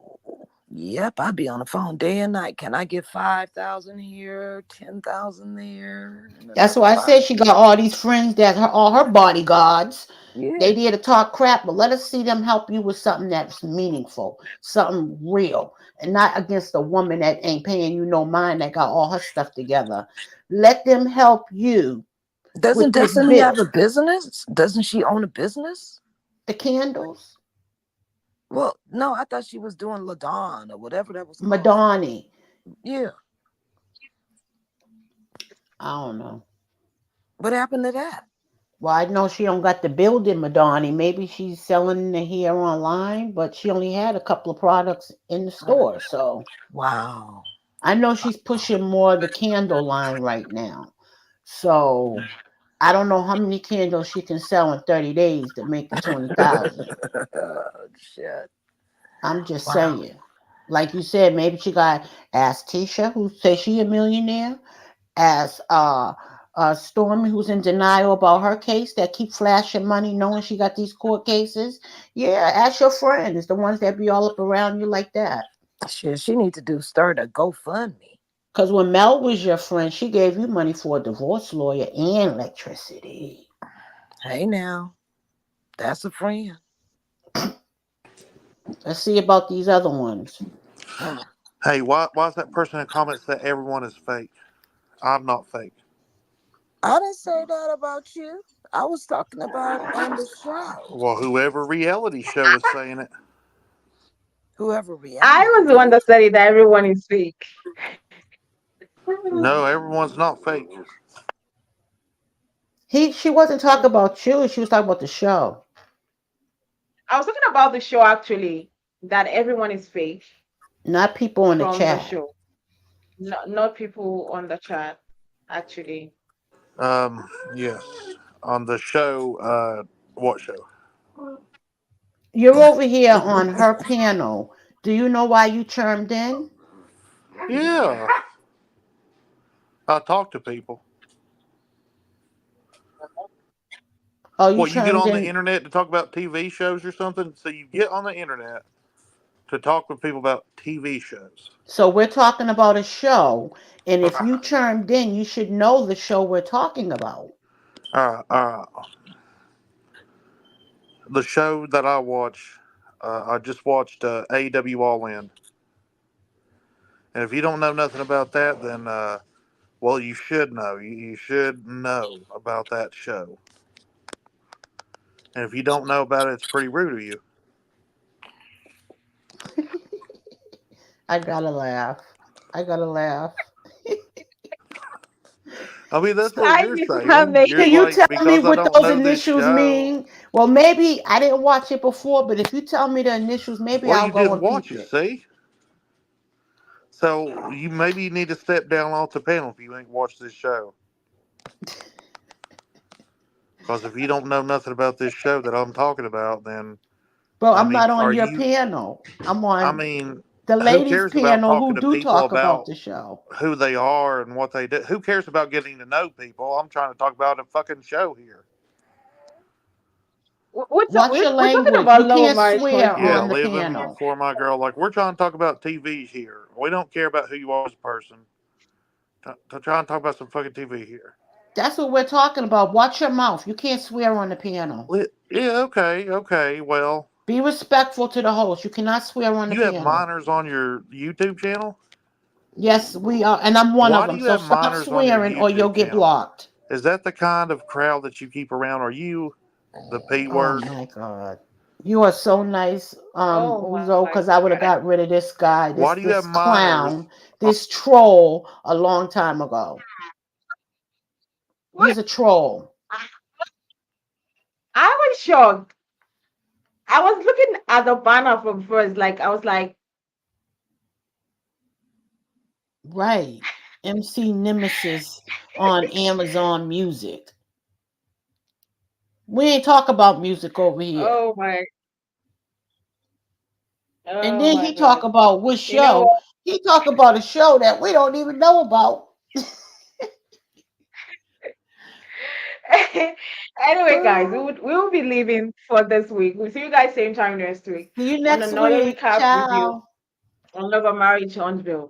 [SPEAKER 3] Yep, I'll be on the phone day and night. Can I get 5,000 here, 10,000 there, and
[SPEAKER 5] That's
[SPEAKER 3] another
[SPEAKER 5] why I
[SPEAKER 3] five?
[SPEAKER 5] said she got all these friends that all her bodyguards. They
[SPEAKER 3] Yeah.
[SPEAKER 5] there to talk crap, but let us see them help you with something that's meaningful, something real, and not against a woman that ain't paying you no mind that got all her stuff together. Let them help you
[SPEAKER 3] Doesn't
[SPEAKER 5] with this
[SPEAKER 3] Destiny have
[SPEAKER 5] bill.
[SPEAKER 3] a business? Doesn't she own a business?
[SPEAKER 5] The candles,
[SPEAKER 3] Well, no, I thought she was doing Ladon or whatever that was called.
[SPEAKER 5] Madani.
[SPEAKER 3] Yeah.
[SPEAKER 5] I don't know.
[SPEAKER 3] What happened to that?
[SPEAKER 5] Well, I know she don't got the building, Madani. Maybe she's selling it here online, but she only had a couple of products in the store. So
[SPEAKER 3] Wow.
[SPEAKER 5] I know she's pushing more the candle line right now. So I don't know how many candles she can sell in 30 days to make the 20,000.
[SPEAKER 3] Oh, shit.
[SPEAKER 5] I'm just
[SPEAKER 3] Wow.
[SPEAKER 5] saying. Like you said, maybe she got ask Tisha, who says she a millionaire, ask Stormy, who's in denial about her case, that keep flashing money knowing she got these court cases. Yeah, ask your friends, the ones that be all up around you like that.
[SPEAKER 3] Shit, she need to start a GoFundMe.
[SPEAKER 5] Because when Mel was your friend, she gave you money for a divorce lawyer and electricity.
[SPEAKER 3] Hey now, that's a friend.
[SPEAKER 5] Let's see about these other ones.
[SPEAKER 3] Hmm.
[SPEAKER 6] Hey, why is that person in comments that everyone is fake? I'm not fake.
[SPEAKER 3] I didn't say that about you. I was talking about on the show.
[SPEAKER 6] Well, whoever reality show was saying it.
[SPEAKER 3] Whoever
[SPEAKER 2] I
[SPEAKER 3] reality,
[SPEAKER 2] was the one
[SPEAKER 3] what?
[SPEAKER 2] that said that everyone is fake.
[SPEAKER 6] No, everyone's not fake.
[SPEAKER 5] She wasn't talking about you. She was talking about the show,
[SPEAKER 2] I was talking about the show actually, that everyone is fake
[SPEAKER 5] not people in the
[SPEAKER 2] from the
[SPEAKER 5] chat.
[SPEAKER 2] show. Not people on the chat, actually.
[SPEAKER 6] Yes. On the show, what show?
[SPEAKER 5] You're over here on her panel. Do you know why you chimed in?
[SPEAKER 6] Yeah. I talk to people.
[SPEAKER 5] Oh, you
[SPEAKER 6] What, you get
[SPEAKER 5] chimed
[SPEAKER 6] on the
[SPEAKER 5] in.
[SPEAKER 6] internet to talk about TV shows or something? So you get on the internet to talk with people about TV shows.
[SPEAKER 5] So we're talking about a show, and if you chimed in, you should know the show we're talking about.
[SPEAKER 6] The show that I watch, I just watched AW All In. And if you don't know nothing about that, then, well, you should know. You should know about that show. And if you don't know about it, it's pretty rude of you.
[SPEAKER 5] I gotta laugh. I gotta laugh.
[SPEAKER 6] I mean, that's what
[SPEAKER 2] Why
[SPEAKER 6] you're
[SPEAKER 2] you not
[SPEAKER 6] saying. You're
[SPEAKER 5] Can
[SPEAKER 2] making
[SPEAKER 5] you
[SPEAKER 6] like,
[SPEAKER 5] tell me
[SPEAKER 6] because I
[SPEAKER 5] what
[SPEAKER 6] don't
[SPEAKER 5] those
[SPEAKER 6] know this
[SPEAKER 5] initials
[SPEAKER 6] show.
[SPEAKER 5] mean? Well, maybe I didn't watch it before, but if you tell me the initials, maybe
[SPEAKER 6] Well,
[SPEAKER 5] I'll
[SPEAKER 6] you
[SPEAKER 5] go
[SPEAKER 6] did
[SPEAKER 5] and
[SPEAKER 6] watch
[SPEAKER 5] peep
[SPEAKER 6] it,
[SPEAKER 5] it.
[SPEAKER 6] see? So you need to step down off the panel if you ain't watched this show. Because if you don't know nothing about this show that I'm talking about, then
[SPEAKER 5] Bro,
[SPEAKER 6] I
[SPEAKER 5] I'm not
[SPEAKER 6] mean,
[SPEAKER 5] on
[SPEAKER 6] are
[SPEAKER 5] your
[SPEAKER 6] you?
[SPEAKER 5] panel. I'm
[SPEAKER 6] I
[SPEAKER 5] on
[SPEAKER 6] mean,
[SPEAKER 5] the
[SPEAKER 6] who
[SPEAKER 5] ladies
[SPEAKER 6] cares about
[SPEAKER 5] panel who
[SPEAKER 6] talking to
[SPEAKER 5] do
[SPEAKER 6] people
[SPEAKER 5] talk about
[SPEAKER 6] about
[SPEAKER 5] the show.
[SPEAKER 6] who they are and what they do? Who cares about getting to know people? I'm trying to talk about a fucking show here.
[SPEAKER 5] Watch your
[SPEAKER 2] we're talking
[SPEAKER 5] language.
[SPEAKER 2] about
[SPEAKER 5] You
[SPEAKER 2] Love of
[SPEAKER 5] can't
[SPEAKER 2] Marriage
[SPEAKER 5] swear
[SPEAKER 6] Yeah,
[SPEAKER 2] Huntsville.
[SPEAKER 5] on the
[SPEAKER 6] living
[SPEAKER 5] panel.
[SPEAKER 6] for my girl. Like, we're trying to talk about TV here. We don't care about who you are as a person. Try and talk about some fucking TV here.
[SPEAKER 5] That's what we're talking about. Watch your mouth. You can't swear on the panel.
[SPEAKER 6] Yeah, okay, okay. Well,
[SPEAKER 5] Be respectful to the host. You cannot swear on the
[SPEAKER 6] you have
[SPEAKER 5] panel.
[SPEAKER 6] minors on your YouTube channel?
[SPEAKER 5] Yes, we are, and I'm one of
[SPEAKER 6] Why do
[SPEAKER 5] them.
[SPEAKER 6] you
[SPEAKER 5] So
[SPEAKER 6] have
[SPEAKER 5] stop
[SPEAKER 6] minors on your
[SPEAKER 5] swearing or you'll
[SPEAKER 6] YouTube
[SPEAKER 5] get
[SPEAKER 6] channel?
[SPEAKER 5] blocked.
[SPEAKER 6] Is that the kind of crowd that you keep around? Are you the P
[SPEAKER 5] Oh
[SPEAKER 6] word?
[SPEAKER 5] my God. You are so nice,
[SPEAKER 2] Oh
[SPEAKER 5] Uzo,
[SPEAKER 2] my
[SPEAKER 5] because I would have
[SPEAKER 2] God.
[SPEAKER 5] got rid of this guy,
[SPEAKER 6] Why
[SPEAKER 5] this
[SPEAKER 6] do you have
[SPEAKER 5] this
[SPEAKER 6] minors?
[SPEAKER 5] clown, this troll a long time ago.
[SPEAKER 2] What?
[SPEAKER 5] He's a troll.
[SPEAKER 2] I was shocked. I was looking at the banner from first, like I was like,
[SPEAKER 5] Right. MC Nemesis on Amazon Music. We ain't talk about music over here.
[SPEAKER 2] oh my,
[SPEAKER 5] And
[SPEAKER 2] oh
[SPEAKER 5] then
[SPEAKER 2] my
[SPEAKER 5] he talk
[SPEAKER 2] God.
[SPEAKER 5] about what
[SPEAKER 2] You know
[SPEAKER 5] show. He talk about a show that we don't even know about.
[SPEAKER 2] what? Anyway, guys, we will be leaving for this week. We'll see you guys same time next week
[SPEAKER 5] See you
[SPEAKER 2] on
[SPEAKER 5] next
[SPEAKER 2] another
[SPEAKER 5] week.
[SPEAKER 2] recap review
[SPEAKER 5] Ciao.
[SPEAKER 2] on Love of Marriage Huntsville.